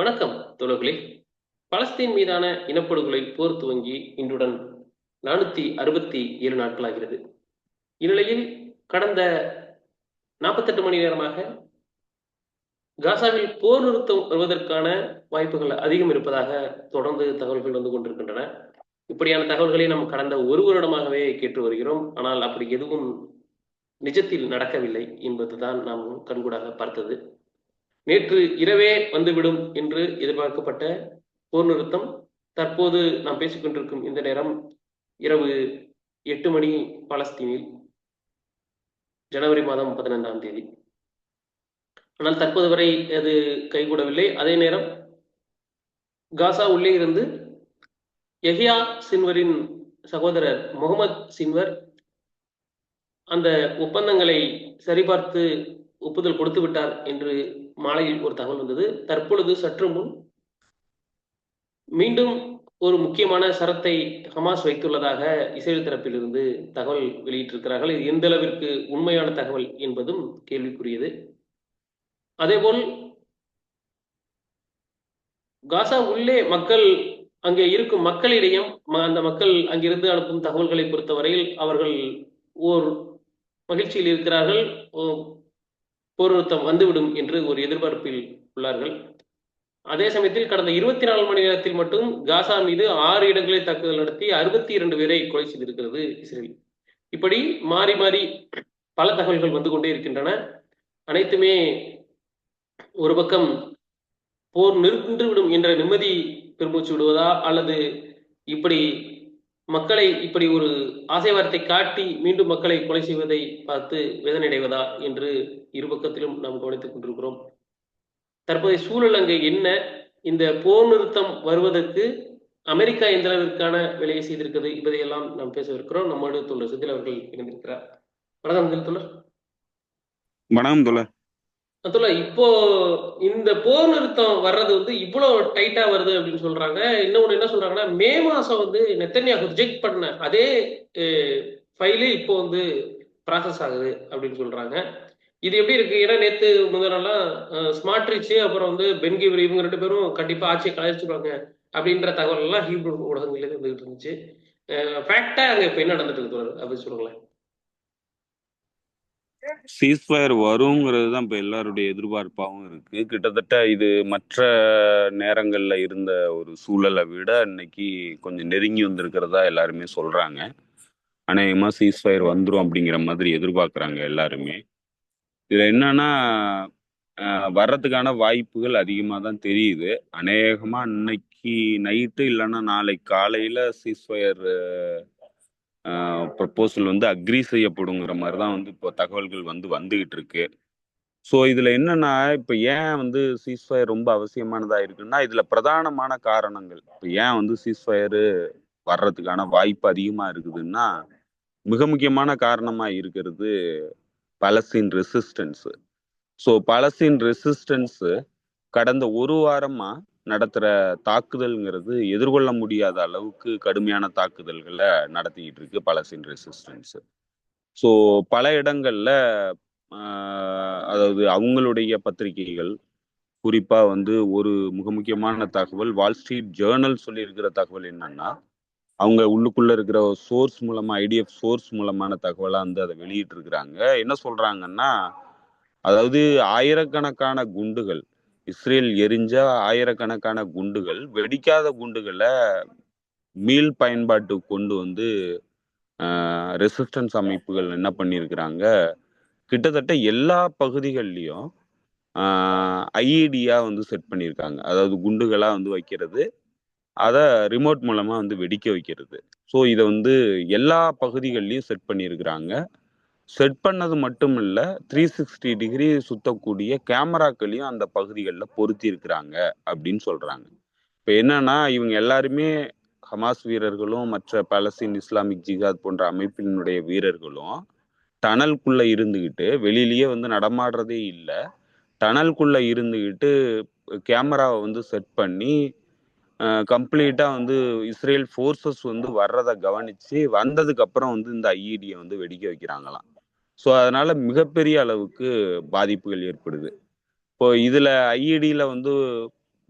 வணக்கம் தோழர்களே. பலஸ்தீன் மீதான இனப்படுகொலை போர் துவங்கி இன்றுடன் 467 நாட்களாகிறது. இந்நிலையில் கடந்த 48 மணி நேரமாக காசாவில் போர் நிறுத்தம் வருவதற்கான வாய்ப்புகள் அதிகம் இருப்பதாக தொடர்ந்து தகவல்கள் வந்து கொண்டிருக்கின்றன. இப்படியான தகவல்களை நாம் கடந்த ஒரு வருடமாகவே கேட்டு வருகிறோம். ஆனால் அப்படி எதுவும் நிஜத்தில் நடக்கவில்லை என்பதுதான் நாம் கண்கூடாக பார்த்தது. நேற்று இரவே வந்துவிடும் என்று எதிர்பார்க்கப்பட்ட போர் நிறுத்தம் தற்போது நாம் பேசிக்கொண்டிருக்கும் இந்த நேரம் இரவு 8 மணி பாலஸ்தீனில், ஜனவரி மாதம் 15ஆம் தேதி. ஆனால் தற்போது வரை அது கைகூடவில்லை. அதே நேரம் காசா உள்ளே இருந்து யஹ்யா சின்வரின் சகோதரர் முகமது சின்வர் அந்த ஒப்பந்தங்களை சரிபார்த்து ஒப்புதல் கொடுத்து விட்டார் என்று மாலையில் ஒரு தகவல் வந்தது. தற்பொழுது சற்று முன் மீண்டும் ஒரு முக்கியமான சரத்தை ஹமாஸ் வைத்துள்ளதாக இஸ்ரேல் தரப்பிலிருந்து தகவல் வெளியிட்டிருக்கிறார்கள். இது எந்த அளவிற்கு உண்மையான தகவல் என்பதும் கேள்விக்குரியது. அதேபோல் காசா உள்ளே மக்கள், அங்கே இருக்கும் மக்களிடையும் அந்த மக்கள் அங்கிருந்து அனுப்பும் தகவல்களை பொறுத்தவரையில் அவர்கள் ஓர் மகிழ்ச்சியில் இருக்கிறார்கள். போர் நிறுத்தம் வந்துவிடும் என்று ஒரு எதிர்பார்ப்பில் உள்ளார்கள். அதே சமயத்தில் கடந்த 24 மணி நேரத்தில் மட்டும் காசா மீது 6 இடங்களில் தாக்குதல் நடத்தி 62 பேரை கொலை செய்திருக்கிறது இஸ்ரேல். இப்படி மாறி மாறி பல தகவல்கள் வந்து கொண்டே இருக்கின்றன. அனைத்துமே ஒரு பக்கம் போர் நின்றுவிடும் என்ற நிம்மதி பெருமூச்சு விடுவதா, அல்லது இப்படி மக்களை இப்படி ஒரு ஆசை வார்த்தை காட்டி மீண்டும் மக்களை கொலை செய்வதை பார்த்து வேதனையடைவதா என்று இரு பக்கத்திலும் நாம் கவனித்துக் கொண்டிருக்கிறோம். தற்போதைய சூழல் அங்கே என்ன, இந்த போர் நிறுத்தம் வருவதற்கு அமெரிக்கா எந்த அளவிற்கான வேலையை செய்திருக்கிறது என்பதையெல்லாம் நாம் பேசவிருக்கிறோம். நம்மோடு தோழர் செந்தில் அவர்கள் இணைந்திருக்கிறார். வணக்கம் செந்தில் தோழர். வணக்கம் தோழர். தோழர், இப்போ இந்த போர் நிறுத்தம் வர்றது வந்து இவ்வளவு டைட்டா வருது அப்படின்னு சொல்றாங்க. இன்னொன்னு என்ன சொல்றாங்கன்னா, மே மாசம் வந்து நெத்தன்யாஹு ரிஜெக்ட் பண்ண அதே ஃபைலு இப்போ வந்து ப்ராசஸ் ஆகுது அப்படின்னு சொல்றாங்க. இது எப்படி இருக்கு? ஏன்னா நேத்து முதலாம் ஸ்மார்ட் ரிச் அப்புறம் வந்து பென்கிவர் இவங்க 2 பேரும் கண்டிப்பா ஆட்சியை கலைச்சிருவாங்க அப்படின்ற தகவல் எல்லாம் ஹீப்ரு ஊடகங்கள்ல வந்துகிட்டு இருந்துச்சு. ஃபேக்டா அங்க இப்ப என்ன நடந்துட்டு இருக்கு அப்படி சொல்லுங்களேன். சீஸ்ஃபயர் வருங்கிறது தான் இப்போ எல்லாருடைய எதிர்பார்ப்பாகவும் இருக்கு. கிட்டத்தட்ட இது மற்ற நேரங்கள்ல இருந்த ஒரு சூழலை விட இன்னைக்கு கொஞ்சம் நெருங்கி வந்திருக்கிறதா எல்லாருமே சொல்றாங்க. அநேகமா சீஸ்ஃபயர் வந்துடும் அப்படிங்கிற மாதிரி எதிர்பார்க்குறாங்க எல்லாருமே. இதுல என்னன்னா வர்றதுக்கான வாய்ப்புகள் அதிகமாக தான் தெரியுது. அநேகமா இன்னைக்கு நைட்டு இல்லைன்னா நாளைக்கு காலையில சீஸ்ஃபயர் ப்ரப்போசல் வந்து அக்ரி செய்யப்படுங்கிற மாதிரி தான் வந்து இப்போ தகவல்கள் வந்துகிட்டு இருக்கு. ஸோ இதில் என்னன்னா, இப்போ ஏன் வந்து சீஸ்ஃபயர் ரொம்ப அவசியமானதாக இருக்குன்னா, இதில் பிரதானமான காரணங்கள் இப்போ ஏன் வந்து சீஸ்ஃபயரு வர்றதுக்கான வாய்ப்பு அதிகமாக இருக்குதுன்னா, மிக முக்கியமான காரணமாக இருக்கிறது Palestine resistance. So Palestine resistance கடந்த ஒரு வாரமாக நடத்துகிற தாக்குதல்ங்கிறது எதிர்கொள்ள முடியாத அளவுக்கு கடுமையான தாக்குதல்களை நடத்திக்கிட்டு இருக்கு பலஸ்தீன் ரெசிஸ்டன்ஸ். ஸோ பல இடங்கள்ல அதாவது அவங்களுடைய பத்திரிகைகள் குறிப்பா வந்து ஒரு மிக முக்கியமான தகவல், வால் ஸ்ட்ரீட் ஜேர்னல் சொல்லியிருக்கிற தகவல் என்னன்னா, அவங்க உள்ளுக்குள்ள இருக்கிற சோர்ஸ் மூலமா, ஐடிஎஃப் சோர்ஸ் மூலமான தகவலா வந்து அதை வெளியிட்டு இருக்கிறாங்க. என்ன சொல்றாங்கன்னா, அதாவது ஆயிரக்கணக்கான குண்டுகள், இஸ்ரேல் எரிஞ்ச ஆயிரக்கணக்கான குண்டுகள், வெடிக்காத குண்டுகளை மீள் பயன்பாட்டுக்கு கொண்டு வந்து ரெசிஸ்டன்ஸ் அமைப்புகள் என்ன பண்ணியிருக்கிறாங்க, கிட்டத்தட்ட எல்லா பகுதிகள்லையும் ஐஇடியா வந்து செட் பண்ணியிருக்காங்க. அதாவது குண்டுகளா வந்து வைக்கிறது, அதை ரிமோட் மூலமா வந்து வெடிக்க வைக்கிறது. ஸோ இதை வந்து எல்லா பகுதிகள்லையும் செட் பண்ணியிருக்கிறாங்க. செட் பண்ணது மட்டும் இல்லை, 360 டிகிரி சுத்தக்கூடிய கேமராக்களையும் அந்த பகுதிகளில் பொருத்தி இருக்கிறாங்க அப்படின்னு சொல்றாங்க. இப்போ என்னன்னா, இவங்க எல்லாருமே ஹமாஸ் வீரர்களும் மற்ற பாலஸ்தீன் இஸ்லாமிக் ஜிஹாத் போன்ற அமைப்பினுடைய வீரர்களும் டனல்குள்ள இருந்துகிட்டு, வெளியிலேயே வந்து நடமாடுறதே இல்லை, டனல்குள்ள இருந்துகிட்டு கேமராவை வந்து செட் பண்ணி கம்ப்ளீட்டா வந்து இஸ்ரேல் ஃபோர்ஸஸ் வந்து வர்றதை கவனிச்சு வந்ததுக்கு அப்புறம் வந்து இந்த ஐஇடியை வந்து வெடிக்க வைக்கிறாங்களாம். ஸோ அதனால மிகப்பெரிய அளவுக்கு பாதிப்புகள் ஏற்படுது. இப்போ இதுல ஐஇடியில வந்து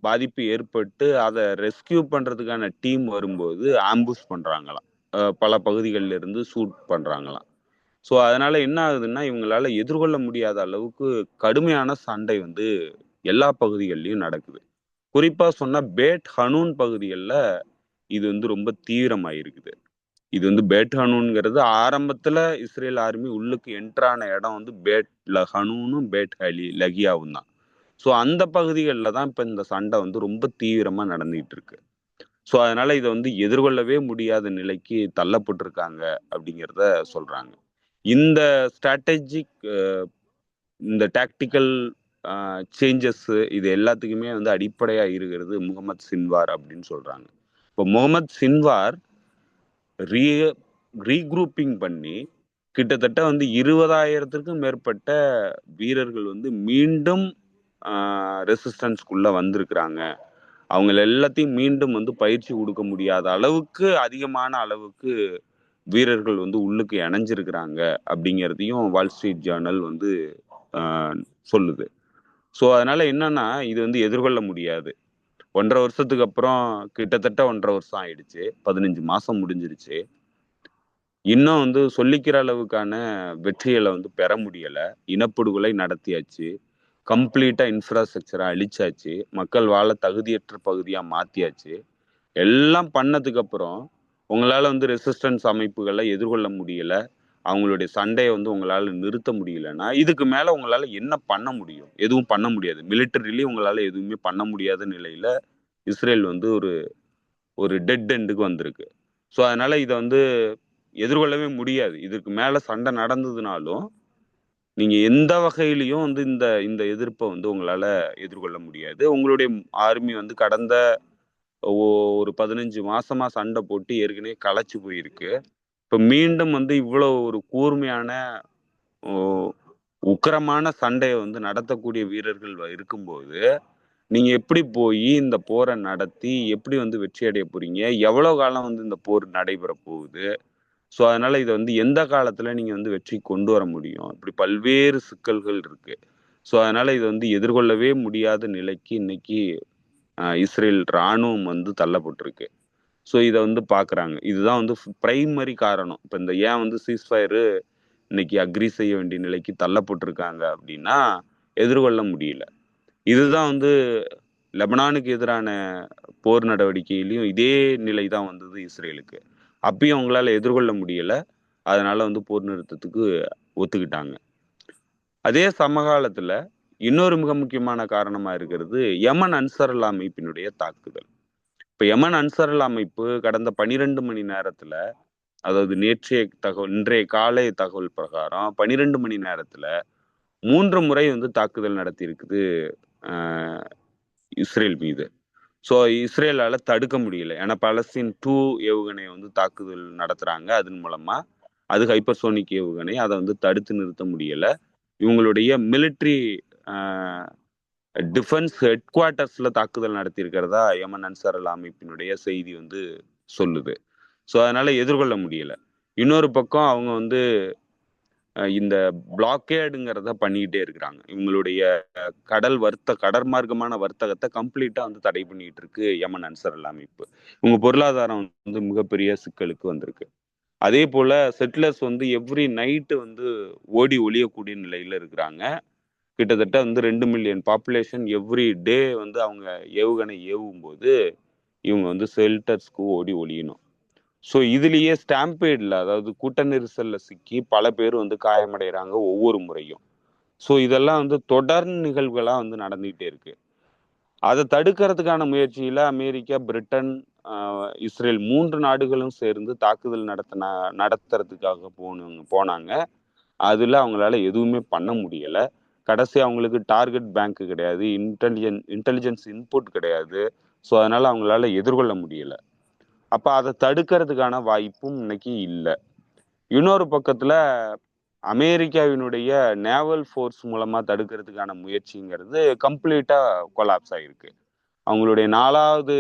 பாதிப்பு ஏற்பட்டு அதை ரெஸ்கியூ பண்றதுக்கான டீம் வரும்போது ஆம்புஷ் பண்றாங்களாம். பல பகுதிகளில் இருந்து ஷூட் பண்றாங்களாம். ஸோ அதனால என்ன ஆகுதுன்னா, இவங்களால எதிர்கொள்ள முடியாத அளவுக்கு கடுமையான சண்டை வந்து எல்லா பகுதிகள்லயும் நடக்குது. குறிப்பா சொன்னா பேட் ஹனூன் பகுதிகளில் இது வந்து ரொம்ப தீவிரமாயிருக்குது. இது வந்து பேட் ஹனூன்ங்கிறது ஆரம்பத்துல இஸ்ரேல் ஆர்மி உள்ளுக்கு என்ட்ரான இடம் வந்து பேட் ஹனூனும் பேட் லகியாவும் தான். ஸோ அந்த பகுதிகளில் தான் இப்போ இந்த சண்டை வந்து ரொம்ப தீவிரமா நடந்துகிட்டு இருக்கு. ஸோ அதனால இதை வந்து எதிர்கொள்ளவே முடியாத நிலைக்கு தள்ளப்பட்டிருக்காங்க அப்படிங்கிறத சொல்றாங்க. இந்த ஸ்ட்ராட்டஜிக் இந்த டாக்டிக்கல் சேஞ்சஸ் இது எல்லாத்துக்குமே வந்து அடிப்படையா இருக்கிறது முகமது சின்வார் அப்படின்னு சொல்றாங்க. இப்போ முகமது சின்வார் ரீக்ரூப்பிங் பண்ணி கிட்டத்தட்ட வந்து 20,000க்கும் மேற்பட்ட வீரர்கள் வந்து மீண்டும் ரெசிஸ்டன்ஸ்குள்ள வந்திருக்கிறாங்க. அவங்க எல்லாத்தையும் மீண்டும் வந்து பயிற்சி கொடுக்க முடியாத அளவுக்கு அதிகமான அளவுக்கு வீரர்கள் வந்து உள்ளுக்கு இணைஞ்சிருக்கிறாங்க அப்படிங்கிறதையும் வால் ஸ்ட்ரீட் ஜேர்னல் வந்து சொல்லுது. ஸோ அதனால என்னன்னா, இது வந்து எதிர்கொள்ள முடியாது. 1.5 வருஷத்துக்கு அப்புறம் கிட்டத்தட்ட 1.5 வருஷம் ஆயிடுச்சு. 15 மாசம் முடிஞ்சிருச்சு. இன்னும் வந்து சொல்லிக்கிற அளவுக்கான வெற்றிகளை வந்து பெற முடியல. இனப்படுகொலை நடத்தியாச்சு. கம்ப்ளீட்டா இன்ஃப்ராஸ்ட்ரக்சரை அழிச்சாச்சு. மக்கள் வாழ தகுதியற்ற பகுதியா மாத்தியாச்சு. எல்லாம் பண்ணதுக்கு அப்புறம் உங்களால வந்து ரெசிஸ்டன்ஸ் அமைப்புகளை எதிர்கொள்ள முடியல. அவங்களுடைய சண்டையை வந்து உங்களால நிறுத்த முடியலன்னா இதுக்கு மேல உங்களால என்ன பண்ண முடியும்? எதுவும் பண்ண முடியாது. மிலிட்டரிலி உங்களால எதுவுமே பண்ண முடியாத நிலையில இஸ்ரேல் வந்து ஒரு டெட் எண்டுக்கு வந்திருக்கு. ஸோ அதனால இதை வந்து எதிர்கொள்ளவே முடியாது. இதுக்கு மேல சண்டை நடந்ததுனாலும் நீங்க எந்த வகையிலையும் வந்து இந்த இந்த எதிர்ப்பை வந்து உங்களால எதிர்கொள்ள முடியாது. உங்களுடைய ஆர்மி வந்து கடந்த ஒரு 15 மாசமா சண்டை போட்டு ஏற்கனவே களைச்சு போயிருக்கு. இப்ப மீண்டும் வந்து இவ்வளவு ஒரு கூர்மையான உக்கிரமான சண்டையை வந்து நடத்தக்கூடிய வீரர்கள் இருக்கும்போது நீங்க எப்படி போய் இந்த போரை நடத்தி எப்படி வந்து வெற்றி அடைய போறீங்க? எவ்வளவு காலம் வந்து இந்த போர் நடைபெற போகுது? ஸோ அதனால இதை வந்து எந்த காலத்துல நீங்க வந்து வெற்றி கொண்டு வர முடியும்? இப்படி பல்வேறு சிக்கல்கள் இருக்கு. ஸோ அதனால இதை வந்து எதிர்கொள்ளவே முடியாத நிலைக்கு இன்னைக்கு இஸ்ரேல் ராணுவம் வந்து தள்ளப்பட்டிருக்கு. ஸோ இதை வந்து பாக்குறாங்க. இதுதான் வந்து பிரைமரி காரணம். இப்போ இந்த ஏன் வந்து சீஸ்ஃபயரு இன்னைக்கு அக்ரி செய்ய வேண்டிய நிலைக்கு தள்ளப்பட்டிருக்காங்க அப்படின்னா எதிர்கொள்ள முடியல. இதுதான் வந்து லெபனானுக்கு எதிரான போர் நடவடிக்கையிலையும் இதே நிலை தான் வந்தது இஸ்ரேலுக்கு. அப்பயும் அவங்களால எதிர்கொள்ள முடியல. அதனால வந்து போர் நிறுத்தத்துக்கு ஒத்துக்கிட்டாங்க. அதே சமகாலத்துல இன்னொரு மிக முக்கியமான காரணமா இருக்கிறது யமன் அன்சார் அமைப்பினுடைய தாக்குதல். இப்ப யமன் அன்சார் அமைப்பு கடந்த 12 மணி நேரத்துல, அதாவது இன்றைய காலை தகவல் பிரகாரம் 12 மணி நேரத்துல 3 முறை வந்து தாக்குதல் நடத்தி இருக்குது இஸ்ரேல் மீது. ஸோ இஸ்ரேலால தடுக்க முடியல. ஏன்னா பலஸ்தீன் 2 ஏவுகணையை வந்து தாக்குதல் நடத்துறாங்க. அதன் மூலமா அது ஹைப்பர்சோனிக் ஏவுகணை. அதை வந்து தடுத்து நிறுத்த முடியல. இவங்களுடைய மிலிட்ரி டிஃபென்ஸ் ஹெட் குவார்ட்டர்ஸ்ல தாக்குதல் நடத்தி இருக்கிறதா யமன் அன்சார் அமைப்பினுடைய செய்தி வந்து சொல்லுது. ஸோ அதனால எதிர்கொள்ள முடியல. இன்னொரு பக்கம் அவங்க வந்து இந்த பிளாக்கேடுங்கிறத பண்ணிக்கிட்டே இருக்கிறாங்க. இவங்களுடைய கடற்மார்க்கமான வர்த்தகத்தை கம்ப்ளீட்டா வந்து தடை பண்ணிட்டு இருக்கு யமன் அன்சார் அமைப்பு. இவங்க பொருளாதாரம் வந்து மிகப்பெரிய சிக்கலுக்கு வந்திருக்கு. அதே போல செட்டிலர்ஸ் வந்து எவ்ரி நைட்டு வந்து ஓடி ஒளியக்கூடிய நிலையில இருக்கிறாங்க. கிட்டத்தட்ட வந்து 2 மில்லியன் பாப்புலேஷன் எவ்ரி டே வந்து அவங்க ஏவுகணை ஏவும் போது இவங்க வந்து ஷெல்டர்ஸ்க்கு ஓடி ஒளியணும். ஸோ இதுலயே ஸ்டாம்பேட்ல, அதாவது கூட்ட நெரிசல்ல சிக்கி பல பேர் வந்து காயமடைகிறாங்க ஒவ்வொரு முறையும். ஸோ இதெல்லாம் வந்து தொடர் நிகழ்வுகளா வந்து நடந்துகிட்டே இருக்கு. அதை தடுக்கிறதுக்கான முயற்சியில அமெரிக்கா, பிரிட்டன், இஸ்ரேல் 3 நாடுகளும் சேர்ந்து தாக்குதல் நடத்துறதுக்காக போனாங்க. அதுல அவங்களால எதுவுமே பண்ண முடியல. கடைசி அவங்களுக்கு டார்கெட் பேங்க் கிடையாது, இன்டெலிஜென்ஸ் இன்புட் கிடையாது. ஸோ அதனால அவங்களால எதிர்கொள்ள முடியல. அப்ப அதை தடுக்கிறதுக்கான வாய்ப்பும் இன்னைக்கு இல்லை. இன்னொரு பக்கத்துல அமெரிக்காவினுடைய நேவல் ஃபோர்ஸ் மூலமா தடுக்கிறதுக்கான முயற்சிங்கிறது கம்ப்ளீட்டா கொலாப்ஸ் ஆயிருக்கு. அவங்களுடைய 4வது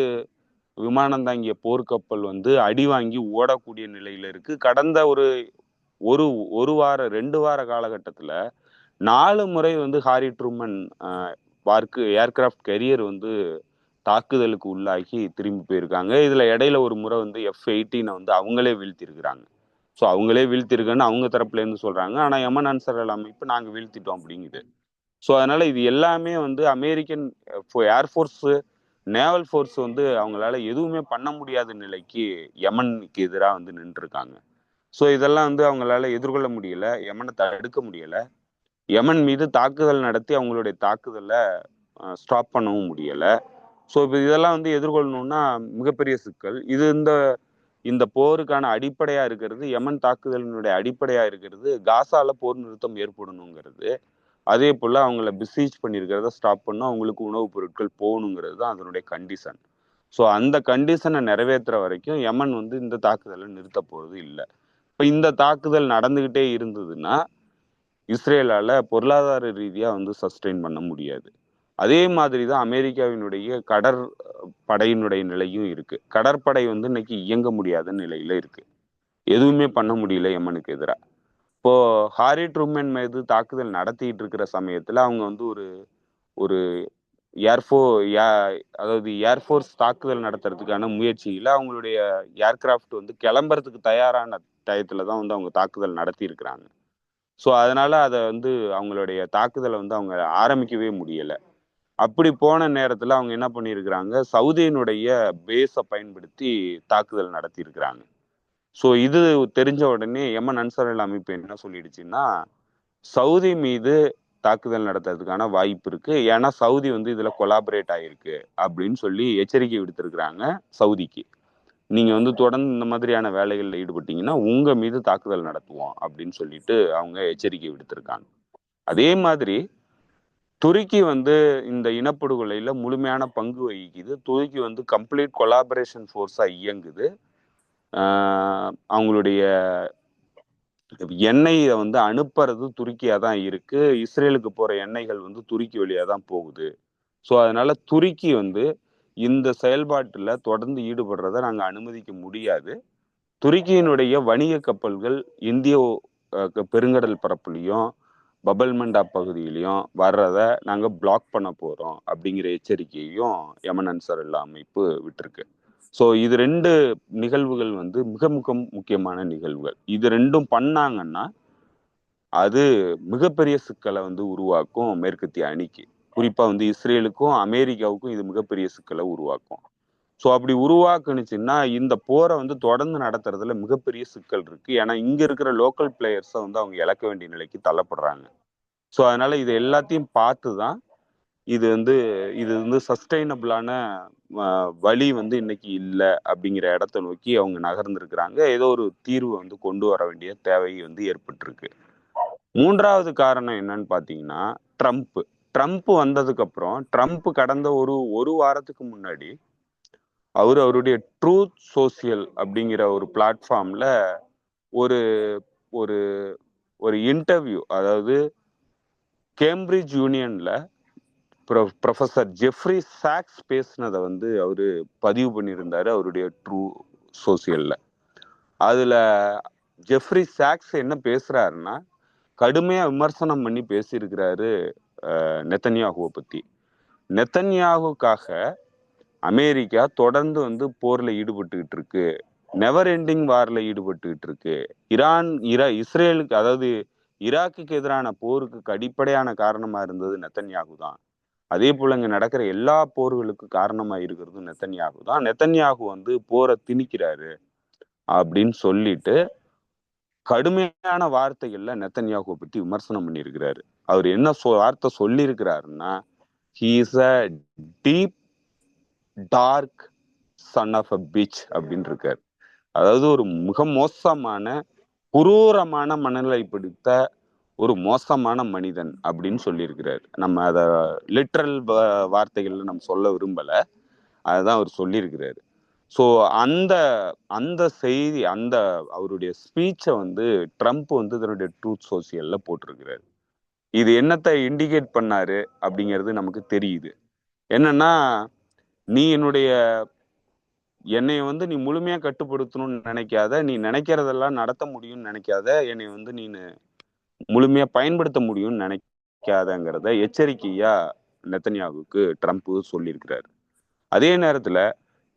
விமானம் தாங்கிய போர்க்கப்பல் வந்து அடி வாங்கி ஓடக்கூடிய நிலையில இருக்கு. கடந்த ஒரு ஒரு வார 2 வார காலகட்டத்துல 4 முறை வந்து ஹாரி ட்ரூமன் ஏர்கிராஃப்ட் கேரியர் வந்து தாக்குதலுக்கு உள்ளாகி திரும்பி போயிருக்காங்க. இதுல இடையில ஒரு முறை வந்து F-18 வந்து அவங்களே வீழ்த்திருக்கிறாங்க. ஸோ அவங்களே வீழ்த்திருக்கன்னு அவங்க தரப்புல இருந்து சொல்றாங்க. ஆனா யமன் அன்சார் அமைப்பு நாங்க வீழ்த்திட்டோம் அப்படிங்குது. ஸோ அதனால இது எல்லாமே வந்து அமெரிக்கன் ஏர்ஃபோர்ஸ், நேவல் ஃபோர்ஸ் வந்து அவங்களால எதுவுமே பண்ண முடியாத நிலைக்கு யமனுக்கு எதிராக வந்து நின்று இருக்காங்க. ஸோ இதெல்லாம் வந்து அவங்களால எதிர்கொள்ள முடியல, யமனை தடுக்க முடியல, யமன் மீது தாக்குதல் நடத்தி அவங்களுடைய தாக்குதலை ஸ்டாப் பண்ணவும் முடியல. ஸோ இப்போ இதெல்லாம் வந்து எதிர்கொள்ளணும்னா மிகப்பெரிய சிக்கல். இது இந்த போருக்கான அடிப்படையா இருக்கிறது, யமன் தாக்குதலினுடைய அடிப்படையா இருக்கிறது காசால போர் நிறுத்தம் ஏற்படணுங்கிறது. அதே போல அவங்கள பிசீஜ் பண்ணியிருக்கிறத ஸ்டாப் பண்ணும், அவங்களுக்கு உணவுப் பொருட்கள் போகணுங்கிறது தான் அதனுடைய கண்டிஷன். ஸோ அந்த கண்டிஷனை நிறைவேற்றுற வரைக்கும் யமன் வந்து இந்த தாக்குதலை நிறுத்த போறது இல்லை. இப்போ இந்த தாக்குதல் நடந்துகிட்டே இருந்ததுன்னா இஸ்ரேலால பொருளாதார ரீதியா வந்து சஸ்டெயின் பண்ண முடியாது. அதே மாதிரி தான் அமெரிக்காவினுடைய கடற்படையினுடைய நிலையும் இருக்கு. கடற்படை வந்து இன்னைக்கு இயங்க முடியாத நிலையில இருக்கு. எதுவுமே பண்ண முடியல யமனுக்கு எதிராக. இப்போ ஹாரி ட்ரூமன் மீது தாக்குதல் நடத்திட்டு இருக்கிற சமயத்துல அவங்க வந்து ஒரு அதாவது ஏர்ஃபோர்ஸ் தாக்குதல் நடத்துறதுக்கான முயற்சியில அவங்களுடைய ஏர்கிராஃப்ட் வந்து கிளம்புறதுக்கு தயாரான டயத்துல தான் வந்து அவங்க தாக்குதல் நடத்தி இருக்கிறாங்க. ஸோ அதனால அதை வந்து அவங்களுடைய தாக்குதலை வந்து அவங்க ஆரம்பிக்கவே முடியல. அப்படி போன நேரத்துல அவங்க என்ன பண்ணியிருக்கிறாங்க, சவுதியினுடைய பேஸை பயன்படுத்தி தாக்குதல் நடத்தி இருக்கிறாங்க. ஸோ இது தெரிஞ்ச உடனே யமன் அன்சார் அமைப்பு என்ன சொல்லிடுச்சுன்னா, சவுதி மீது தாக்குதல் நடத்துறதுக்கான வாய்ப்பு இருக்கு, ஏன்னா சவுதி வந்து இதுல கொலாபரேட் ஆயிருக்கு அப்படின்னு சொல்லி எச்சரிக்கை விடுத்திருக்கிறாங்க சவுதிக்கு. நீங்க வந்து தொடர்ந்து இந்த மாதிரியான வேலைகள்ல ஈடுபட்டீங்கன்னா உங்க மீது தாக்குதல் நடத்துவோம் அப்படின்னு சொல்லிட்டு அவங்க எச்சரிக்கை விடுத்திருக்காங்க. அதே மாதிரி துருக்கி வந்து இந்த இனப்படுகொலையில முழுமையான பங்கு வகிக்குது. துருக்கி வந்து கம்ப்ளீட் கொலாபரேஷன் ஃபோர்ஸா இயங்குது. அவங்களுடைய எண்ணெயை வந்து அனுப்புறது துருக்கியா தான் இருக்கு. இஸ்ரேலுக்கு போற எண்ணெய்கள் வந்து துருக்கி வழியா தான் போகுது. ஸோ அதனால துருக்கி வந்து இந்த செயல்பாட்டுல தொடர்ந்து ஈடுபடுறத நாங்க அனுமதிக்க முடியாது. துருக்கியினுடைய வணிக கப்பல்கள் இந்திய பெருங்கடல் பரப்புலையும் பபல்மண்டா பகுதியிலையும் வர்றத நாங்க பிளாக் பண்ண போறோம் அப்படிங்கிற எச்சரிக்கையும் யமன் அன்சார் அமைப்பு விட்டுருக்கு. ஸோ இது 2 நிகழ்வுகள் வந்து மிக மிக முக்கியமான நிகழ்வுகள். இது 2ம் பண்ணாங்கன்னா அது மிகப்பெரிய சிக்கலை வந்து உருவாக்கும் மேற்கத்திய அணிக்கு. குறிப்பா வந்து இஸ்ரேலுக்கும் அமெரிக்காவுக்கும் இது மிகப்பெரிய சிக்கலை உருவாக்கும். ஸோ அப்படி உருவாக்குனுச்சுன்னா இந்த போரை வந்து தொடர்ந்து நடத்துறதுல மிகப்பெரிய சிக்கல் இருக்கு. ஏன்னா இங்க இருக்கிற லோக்கல் பிளேயர்ஸை வந்து அவங்க இழக்க வேண்டிய நிலைக்கு தள்ளப்படுறாங்க. ஸோ அதனால இது எல்லாத்தையும் பார்த்து தான் இது வந்து சஸ்டைனபிளான வழி வந்து இன்னைக்கு இல்லை அப்படிங்கிற இடத்த நோக்கி அவங்க நகர்ந்துருக்கிறாங்க. ஏதோ ஒரு தீர்வு வந்து கொண்டு வர வேண்டிய தேவை வந்து ஏற்பட்டிருக்கு. 3வது காரணம் என்னன்னு பார்த்தீங்கன்னா ட்ரம்ப் வந்ததுக்கு அப்புறம் ட்ரம்ப் கடந்த ஒரு வாரத்துக்கு முன்னாடி அவருடைய ட்ரூத் சோசியல் அப்படிங்கிற ஒரு பிளாட்ஃபார்ம்ல ஒரு ஒரு ஒரு இன்டர்வியூ, அதாவது கேம்பிரிட்ஜ் யூனியன்ல ப்ரொஃபசர் ஜெஃப்ரி சாக்ஸ் பேசினதை வந்து அவரு பதிவு பண்ணியிருந்தாரு அவருடைய ட்ரூ சோசியல்ல. அதுல ஜெஃப்ரி சாக்ஸ் என்ன பேசுறாருன்னா, கடுமையா விமர்சனம் பண்ணி பேசியிருக்கிறாரு நெத்தன்யாகுவை பத்தி. நெத்தன்யாகுக்காக அமெரிக்கா தொடர்ந்து வந்து போர்ல ஈடுபட்டுக்கிட்டு இருக்கு, நெவர் எண்டிங் வார்ல ஈடுபட்டுக்கிட்டு இருக்கு. இஸ்ரேலுக்கு, அதாவது ஈராக்குக்கு எதிரான போருக்கு அடிப்படையான காரணமா இருந்தது நெத்தன்யாகு தான். அதே போல இங்க நடக்கிற எல்லா போர்களுக்கு காரணமா இருக்கிறது நெத்தன்யாகு தான். நெத்தன்யாகு வந்து போரை திணிக்கிறாரு அப்படின்னு சொல்லிட்டு கடுமையான வார்த்தைகள்ல நெத்தன்யாகுவை பத்தி விமர்சனம் பண்ணியிருக்கிறாரு. அவர் என்ன வார்த்தை சொல்லி இருக்கிறாருன்னா, he is a deep dark son of a bitch அப்படின்னு இருக்காரு. அதாவது ஒரு மிக மோசமான குரூரமான மனநிலை பிடித்த ஒரு மோசமான மனிதன் அப்படின்னு சொல்லியிருக்கிறாரு. நம்ம அத லிட்ரல் வார்த்தைகள்ல நம்ம சொல்ல விரும்பல, அதுதான் அவர் சொல்லியிருக்கிறாரு. ஸோ அந்த அந்த செய்தி, அந்த அவருடைய ஸ்பீச்சை வந்து ட்ரம்ப் வந்து தன்னுடைய ட்ரூத் சோசியல்ல போட்டிருக்கிறாரு. இது என்னத்தை இண்டிகேட் பண்ணாரு அப்படிங்கிறது நமக்கு தெரியுது. என்னன்னா, நீ என்னை வந்து நீ முழுமையா கட்டுப்படுத்தணும்னு நினைக்காத, நீ நினைக்கிறதெல்லாம் நடத்த முடியும்னு நினைக்காத, என்னை வந்து நீ முழுமையா பயன்படுத்த முடியும்னு நினைக்காதங்கிறத எச்சரிக்கையா நெத்தன்யாகுக்கு ட்ரம்ப் சொல்லியிருக்கிறாரு. அதே நேரத்துல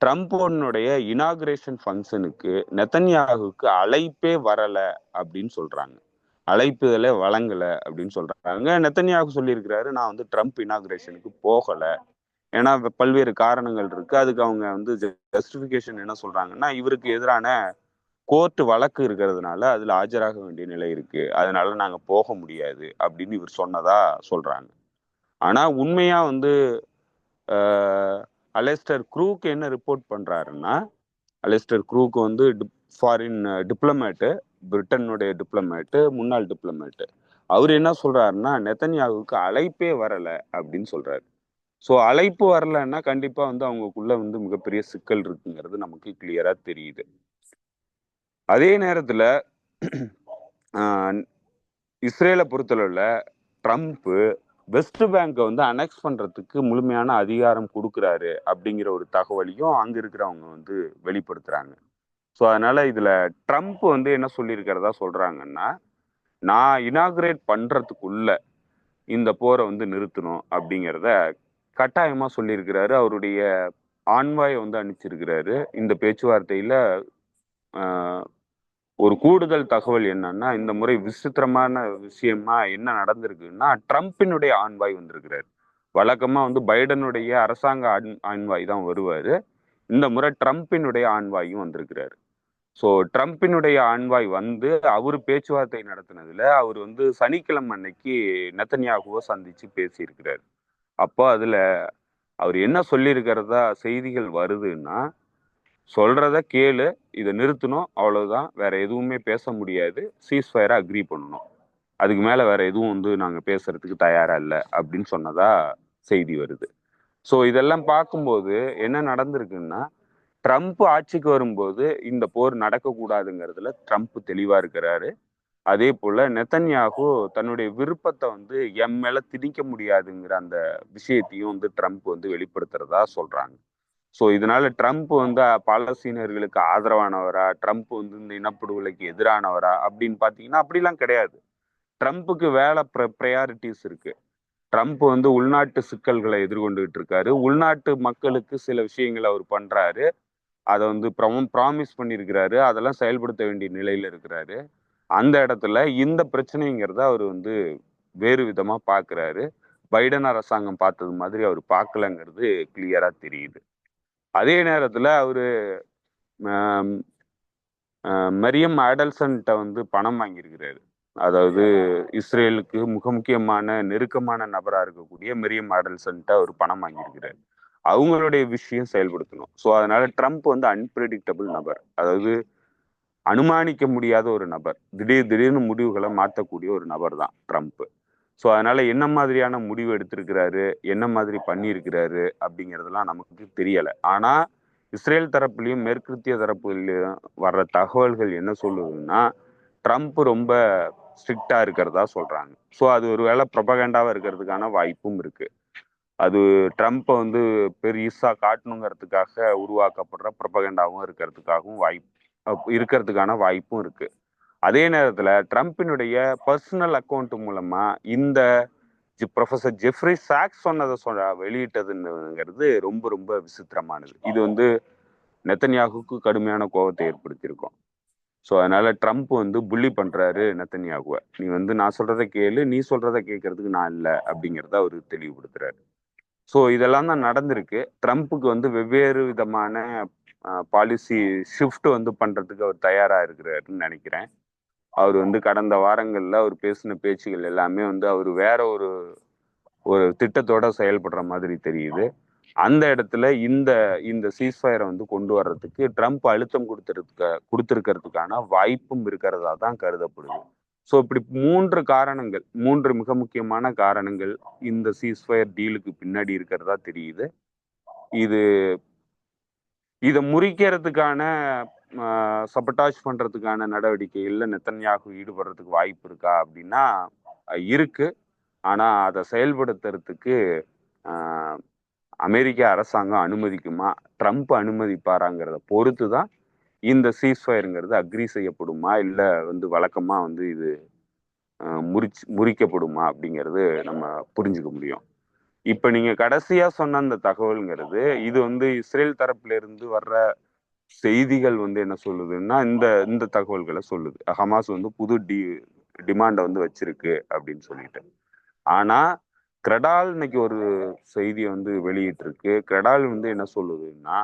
ட்ரம்ப்போனுடைய இனாகுரேஷன் ஃபங்க்ஷனுக்கு நெத்தன்யாகுவுக்கு அழைப்பே வரல அப்படின்னு சொல்றாங்க. அழைப்புதலே வழங்கல அப்படின்னு சொல்றாங்க. நெத்தன்யாகு சொல்லியிருக்கிறாரு, நான் வந்து ட்ரம்ப் இனாகுரேஷனுக்கு போகல. ஏன்னா பல்வேறு காரணங்கள் இருக்கு. அதுக்கு அவங்க வந்து ஜஸ்டிபிகேஷன் என்ன சொல்றாங்கன்னா, இவருக்கு எதிரான கோர்ட் வழக்கு இருக்கிறதுனால அதுல ஆஜராக வேண்டிய நிலை இருக்கு, அதனால நாங்க போக முடியாது அப்படின்னு இவர் சொன்னதா சொல்றாங்க. ஆனா உண்மையா வந்து அலெஸ்டர் க்ரூக்கு என்ன ரிப்போர்ட் பண்றாருன்னா, அலெஸ்டர் க்ரூக்கு வந்து ஃபாரின் டிப்ளமேட்டு, பிரிட்டனுடைய டிப்ளமேட்டு, முன்னாள் டிப்ளமேட்டு. அவர் என்ன சொல்றாருன்னா, நெத்தன்யாகுவுக்கு அழைப்பே வரல அப்படின்னு சொல்றாரு. ஸோ அழைப்பு வரலன்னா கண்டிப்பா வந்து அவங்களுக்குள்ள வந்து மிகப்பெரிய சிக்கல் இருக்குங்கிறது நமக்கு கிளியரா தெரியுது. அதே நேரத்துல இஸ்ரேலை பொறுத்தளவுல ட்ரம்ப் வெஸ்ட் பேங்கை வந்து அனெக்ஸ் பண்றதுக்கு முழுமையான அதிகாரம் கொடுக்குறாரு அப்படிங்கிற ஒரு தகவலையும் அங்க இருக்கிறவங்க வந்து வெளிப்படுத்துறாங்க. ஸோ அதனால இதுல ட்ரம்ப் வந்து என்ன சொல்லியிருக்கிறதா சொல்றாங்கன்னா, நான் இனாகுரேட் பண்றதுக்குள்ள இந்த போரை வந்து நிறுத்தணும் அப்படிங்கிறத கட்டாயமா சொல்லியிருக்கிறாரு. அவருடைய ஆன்வாயை வந்து அனுப்பிச்சிருக்கிறாரு. இந்த பேச்சுவார்த்தையில ஒரு கூடுதல் தகவல் என்னன்னா, இந்த முறை விசித்திரமான விஷயமா என்ன நடந்திருக்குன்னா, ட்ரம்பினுடைய ஆன்வாய் வந்திருக்கிறாரு. வழக்கமா வந்து பைடனுடைய அரசாங்க ஆன்வாய் தான் வருவாரு. இந்த முறை ட்ரம்பினுடைய ஆன்வாயும் வந்திருக்கிறாரு. ஸோ ட்ரம்பினுடைய ஆன்வாய் வந்து அவரு பேச்சுவார்த்தை நடத்தினதுல அவர் வந்து சனிக்கிழமை அன்னைக்கு நெத்தன்யாகுவை சந்திச்சு பேசியிருக்கிறாரு. அப்போ அதுல அவர் என்ன சொல்லியிருக்கிறதா செய்திகள் வருதுன்னா, சொல்றத கேளு, இதை நிறுத்தணும், அவ்வளவுதான், வேற எதுவுமே பேச முடியாது, சீஸ்ஃபயரை அக்ரி பண்ணணும், அதுக்கு மேல வேற எதுவும் வந்து நாங்க பேசுறதுக்கு தயாரா இல்லை அப்படின்னு சொன்னதா செய்தி வருது. ஸோ இதெல்லாம் பார்க்கும்போது என்ன நடந்திருக்குன்னா, ட்ரம்ப் ஆட்சிக்கு வரும்போது இந்த போர் நடக்கக்கூடாதுங்கிறதுல ட்ரம்ப் தெளிவா இருக்கிறாரு. அதே போல நெத்தன்யாகு தன்னுடைய விருப்பத்தை வந்து எம் மேல திணிக்க முடியாதுங்கிற அந்த விஷயத்தையும் வந்து ட்ரம்ப் வந்து வெளிப்படுத்துறதா சொல்றாங்க. ஸோ இதனால ட்ரம்ப் வந்து பாலஸ்தீனர்களுக்கு ஆதரவானவரா, ட்ரம்ப் வந்து இந்த இனப்படுகொலைக்கு எதிரானவரா அப்படின்னு பார்த்தீங்கன்னா அப்படிலாம் கிடையாது. ட்ரம்ப்புக்கு வேலை ப்ரையாரிட்டிஸ் இருக்கு. ட்ரம்ப் வந்து உள்நாட்டு சிக்கல்களை எதிர்கொண்டுகிட்டு இருக்காரு. உள்நாட்டு மக்களுக்கு சில விஷயங்களை அவர் பண்றாரு. அதை வந்து ப்ராமிஸ் பண்ணியிருக்கிறாரு. அதெல்லாம் செயல்படுத்த வேண்டிய நிலையில இருக்கிறாரு. அந்த இடத்துல இந்த பிரச்சனைங்கிறத அவர் வந்து வேறு விதமா பார்க்கிறாரு. பைடன் அரசாங்கம் பார்த்தது மாதிரி அவர் பார்க்கலங்கிறது கிளியரா தெரியுது. அதே நேரத்துல அவரு மரியம் ஆடல்சன்ட்ட வந்து பணம் வாங்கியிருக்கிறாரு. அதாவது இஸ்ரேலுக்கு மிக முக்கியமான நெருக்கமான நபரா இருக்கக்கூடிய மரியம் ஆடல்சன்ட்ட அவர் பணம் வாங்கியிருக்கிறாரு. அவங்களுடைய விஷயம் செயல்படுத்தணும். ஸோ அதனால ட்ரம்ப் வந்து அன்பிரடிக்டபிள் நபர், அதாவது அனுமானிக்க முடியாத ஒரு நபர், திடீர்னு முடிவுகளை மாற்றக்கூடிய ஒரு நபர் தான் ட்ரம்ப். ஸோ அதனால என்ன மாதிரியான முடிவு எடுத்திருக்கிறாரு, என்ன மாதிரி பண்ணியிருக்கிறாரு அப்படிங்கிறதுலாம் நமக்கு தெரியல. ஆனா இஸ்ரேல் தரப்புலையும் மேற்கிருத்திய தரப்புலையும் வர்ற தகவல்கள் என்ன சொல்லுதுன்னா, ட்ரம்ப் ரொம்ப ஸ்ட்ரிக்டா இருக்கிறதா சொல்றாங்க. ஸோ அது ஒரு வேளை ப்ரொபகண்டாவா இருக்கிறதுக்கான வாய்ப்பும் இருக்கு. அது ட்ரம்ப்பை வந்து பெருசா காட்டணுங்கிறதுக்காக உருவாக்கப்படுற ப்ரொபகண்டாவும் இருக்கிறதுக்கான வாய்ப்பும் இருக்கு. அதே நேரத்துல ட்ரம்பினுடைய பர்சனல் அக்கௌண்ட் மூலமா இந்த ப்ரொஃபசர் ஜெஃப்ரி சாக்ஸ் சொன்னதை வெளியிட்டதுங்கிறது ரொம்ப ரொம்ப விசித்திரமானது. இது வந்து நெத்தன்யாகுக்கு கடுமையான கோபத்தை ஏற்படுத்தியிருக்கோம். ஸோ அதனால ட்ரம்ப் வந்து புள்ளி பண்றாரு நெத்தன்யாகுவை. நீ வந்து நான் சொல்றதை கேளு, நீ சொல்றதை கேட்கறதுக்கு நான் இல்லை அப்படிங்கிறத அவரு தெளிவுபடுத்துறாரு. ஸோ இதெல்லாம் தான் நடந்திருக்கு. ட்ரம்ப்புக்கு வந்து வெவ்வேறு விதமான பாலிசி ஷிஃப்ட் வந்து பண்றதுக்கு அவர் தயாரா இருக்கிறாருன்னு நினைக்கிறேன். அவர் வந்து கடந்த வாரங்கள்ல அவர் பேசின பேச்சுகள் எல்லாமே வந்து அவர் வேற ஒரு திட்டத்தோட செயல்படுற மாதிரி தெரியுது. அந்த இடத்துல இந்த சீஸ்ஃபயரை வந்து கொண்டு வர்றதுக்கு ட்ரம்ப் அழுத்தம் கொடுத்திருக்கிறதுக்கான வாய்ப்பும் இருக்கிறதா தான் கருதப்படுது. ஸோ இப்படி மூன்று மிக முக்கியமான காரணங்கள் இந்த சீஸ்ஃபயர் டீலுக்கு பின்னாடி இருக்கிறதா தெரியுது. இதை முறிக்கிறதுக்கான சபட்டாஜ் பண்றதுக்கான நடவடிக்கைகள்ல நெத்தன்யாகு ஈடுபடுறதுக்கு வாய்ப்பு இருக்கா அப்படின்னா இருக்கு. ஆனா அதை செயல்படுத்துறதுக்கு அமெரிக்க அரசாங்கம் அனுமதிக்குமா, ட்ரம்ப் அனுமதிப்பாராங்கிறத பொறுத்து தான் இந்த சீஸ்ஃபயருங்கிறது அக்ரி செய்யப்படுமா, இல்லை வந்து வழக்கமா வந்து இது முறிக்கப்படுமா அப்படிங்கிறது நம்ம புரிஞ்சுக்க முடியும். இப்ப நீங்க கடைசியா சொன்ன அந்த தகவல்ங்கிறது இது வந்து இஸ்ரேல் தரப்புல இருந்து வர்ற செய்திகள் வந்து என்ன சொல்லுதுன்னா இந்த இந்த தகவல்களை சொல்லுது. ஹமாஸ் வந்து புது டிமாண்டை வந்து வச்சிருக்கு அப்படின்னு சொல்லிட்டு. ஆனா கிரெடால் இன்னைக்கு ஒரு செய்தியை வந்து வெளியிட்டு இருக்கு. கிரெடால் வந்து என்ன சொல்லுதுன்னா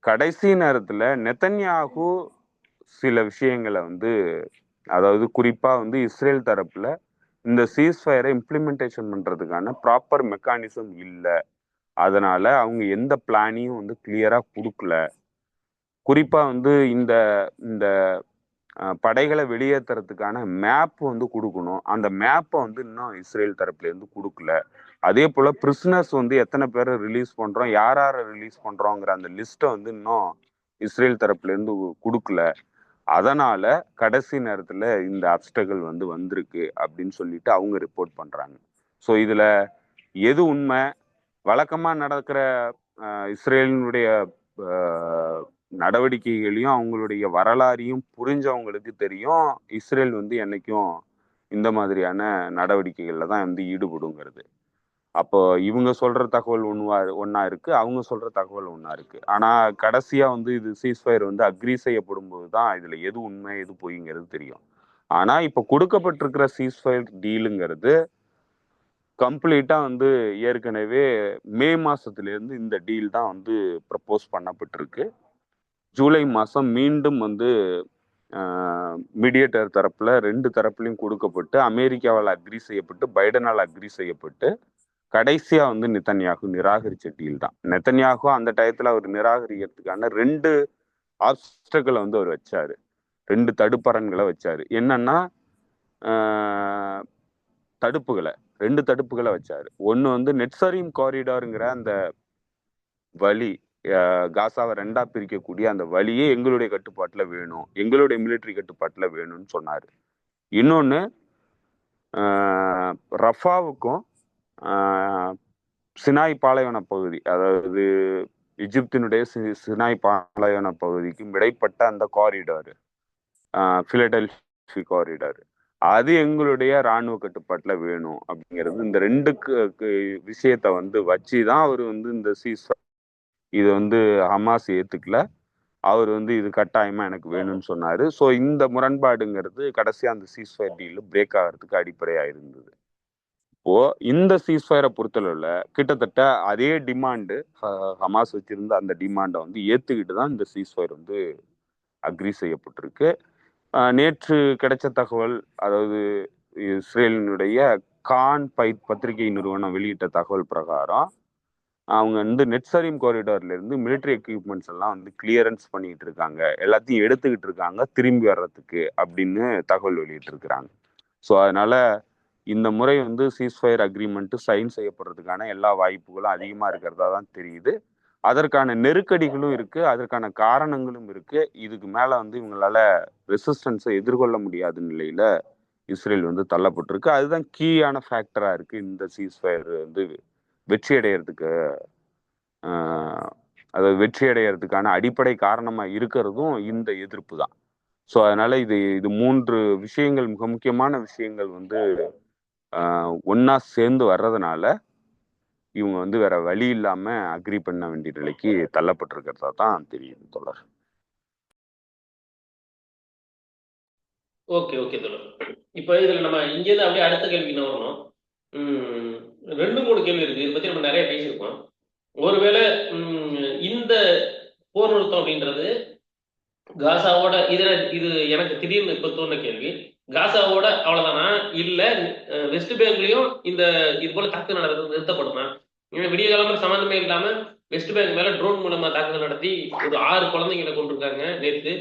கடைசி நேரத்துல நெத்தன்யாகு சில விஷயங்களை வந்து, அதாவது குறிப்பா வந்து இஸ்ரேல் தரப்புல இந்த சீஸ்ஃபயரை இம்ப்ளிமெண்டேஷன் பண்றதுக்கான ப்ராப்பர் மெக்கானிசம் இல்லை. அதனால அவங்க எந்த பிளானையும் வந்து கிளியரா கொடுக்கல. குறிப்பா வந்து இந்த இந்த படைகளை வெளியேற்றுறதுக்கான மேப் வந்து கொடுக்கணும். அந்த மேப்பை வந்து இன்னும் இஸ்ரேல் தரப்புல இருந்து கொடுக்கல. அதே போல பிரிசனர்ஸ் வந்து எத்தனை பேரை ரிலீஸ் பண்றோம், யார ரிலீஸ் பண்றோங்கிற அந்த லிஸ்ட்டை வந்து இன்னும் இஸ்ரேல் தரப்புல இருந்து கொடுக்கல. அதனால கடைசி நேரத்துல இந்த அப்டகல் வந்து வந்திருக்கு அப்படின்னு சொல்லிட்டு அவங்க ரிப்போர்ட் பண்றாங்க. ஸோ இதுல எது உண்மை? வழக்கமா நடக்கிற இஸ்ரேலினுடைய நடவடிக்கைகளையும் அவங்களுடைய வரலாறையும் புரிஞ்சவங்களுக்கு தெரியும் இஸ்ரேல் வந்து என்னைக்கும் இந்த மாதிரியான நடவடிக்கைகள்ல தான் வந்து ஈடுபடுங்கிறது. அப்போ இவங்க சொல்ற தகவல் ஒன்னா இருக்கு, அவங்க சொல்ற தகவல் ஒன்னா இருக்கு. ஆனா கடைசியா வந்து இது சீஸ்ஃபயர் வந்து அக்ரி செய்யப்படும் போதுதான் இதுல எது உண்மை எது பொய்ங்கிறது தெரியும். ஆனா இப்ப கொடுக்கப்பட்டிருக்கிற சீஸ்ஃபயர் டீலுங்கிறது கம்ப்ளீட்டா வந்து ஏற்கனவே மே மாசத்துல இருந்து இந்த டீல் தான் வந்து ப்ரப்போஸ் பண்ணப்பட்டிருக்கு. ஜூலை மாசம் மீண்டும் வந்து மீடியேட்டர் தரப்புல 2 தரப்புலையும் கொடுக்கப்பட்டு அமெரிக்காவால் அக்ரி செய்யப்பட்டு பைடனால் அக்ரி செய்யப்பட்டு கடைசியா வந்து நெத்தன்யாகு நிராகரிச்ச டீல் தான். நெத்தன்யாகு அந்த டயத்துல அவர் நிராகரிக்கிறதுக்கான 2 ஆப்ஸ்டக்களை வந்து அவர் வச்சாரு, 2 தடுப்பரன்களை வச்சாரு. என்னன்னா தடுப்புகளை 2 தடுப்புகளை வச்சாரு. ஒன்னு வந்து நெட்சரீம் காரிடாருங்கிற அந்த வழி, காசாவை 2ஆ பிரிக்கக்கூடிய அந்த வழியே எங்களுடைய கட்டுப்பாட்டுல வேணும், எங்களுடைய மிலிட்டரி கட்டுப்பாட்டுல வேணும்னு சொன்னாரு. இன்னொன்னு ரஃபாவுக்கும் சினாய் பாலைவன பகுதி, அதாவது எகிப்தினுடைய சினாய் பாலைவன பகுதிக்கும் இடைப்பட்ட அந்த காரிடார், பிலடெல்பி காரிடார், அது எங்களுடைய இராணுவ கட்டுப்பாட்டுல வேணும் அப்படிங்கிறது. இந்த 2 விஷயத்த வந்து வச்சுதான் அவர் வந்து இந்த இது வந்து ஹமாஸ் ஏத்துக்கல. அவர் வந்து இது கட்டாயமா எனக்கு வேணும்னு சொன்னாரு. ஸோ இந்த முரண்பாடுங்கிறது கடைசியா அந்த சீஸ்ஃபயர் டீல் பிரேக் ஆகிறதுக்கு அடிப்படையா இருந்தது. இப்போ இந்த சீஸ்ஃபயரை பொறுத்தளவுல கிட்டத்தட்ட அதே டிமாண்டு, ஹமாஸ் வச்சிருந்த அந்த டிமாண்டை வந்து ஏத்துக்கிட்டு தான் இந்த சீஸ்ஃபயர் வந்து அக்ரி செய்யப்பட்டிருக்கு. நேற்று கிடைச்ச தகவல், அதாவது இஸ்ரேலினுடைய கான் பத்திரிகை நிறுவனம் வெளியிட்ட தகவல் பிரகாரம் அவங்க வந்து நெட்சரீம் காரிடார்ல இருந்து மிலிட்டரி எக்யூப்மெண்ட்ஸ் எல்லாம் வந்து கிளியரன்ஸ் பண்ணிட்டு இருக்காங்க, எல்லாத்தையும் எடுத்துக்கிட்டு இருக்காங்க திரும்பி வர்றதுக்கு அப்படின்னு தகவல் வெளியிட்டு இருக்கிறாங்க. ஸோ அதனால இந்த முறை வந்து சீஸ்ஃபயர் அக்ரிமெண்ட் சைன் செய்யப்படுறதுக்கான எல்லா வாய்ப்புகளும் அதிகமா இருக்கிறதா தான் தெரியுது. அதற்கான நெருக்கடிகளும் இருக்கு, அதற்கான காரணங்களும் இருக்கு. இதுக்கு மேல வந்து இவங்களால ரெசிஸ்டன்ஸை எதிர்கொள்ள முடியாத நிலையில இஸ்ரேல் வந்து தள்ளப்பட்டிருக்கு. அதுதான் கீயான ஃபேக்டரா இருக்கு இந்த சீஸ்ஃபயர் வந்து வெற்றி அடைகிறதுக்கு, அதாவது வெற்றி அடைகிறதுக்கான அடிப்படை காரணமா இருக்கிறதும் இந்த எதிர்ப்பு தான். ஸோ அதனால இது 3 விஷயங்கள், மிக முக்கியமான விஷயங்கள் வந்து ஒன்னா சேர்ந்து வர்றதுனால இவங்க வந்து வேற வழி இல்லாம அக்ரி பண்ண வேண்டிய நிலைக்கு தள்ளப்பட்டிருக்கிறதா தான் தெரியுது தொடர். ஓகே ஓகே தொடர். இப்போ இதுல நம்ம இங்கேருந்து அப்படியே அடுத்த கேள்விக்கு நான் வரணும். 2-3 கேள்வி இருக்கு, இதை பத்தி நம்ம நிறைய பேசியிருக்கோம். ஒருவேளை இந்த போர் நிறுத்தம் அப்படின்றது காசாவோட இது எனக்கு திடீர்னு இப்ப தோணுன கேள்வி, காசாவோட அவ்வளவுதானா, இல்ல வெஸ்ட் பேங்க்லயும் இந்த இது போல தாக்குதல் நடக்கிறது நிறுத்தப்படுமா? விடிய காலம்பர சம்மந்தமே இல்லாம வெஸ்ட் பேங்க் மேல ட்ரோன் மூலமா தாக்குதல் நடத்தி ஒரு 6 குழந்தைங்களை கொண்டிருக்காங்க. நேற்று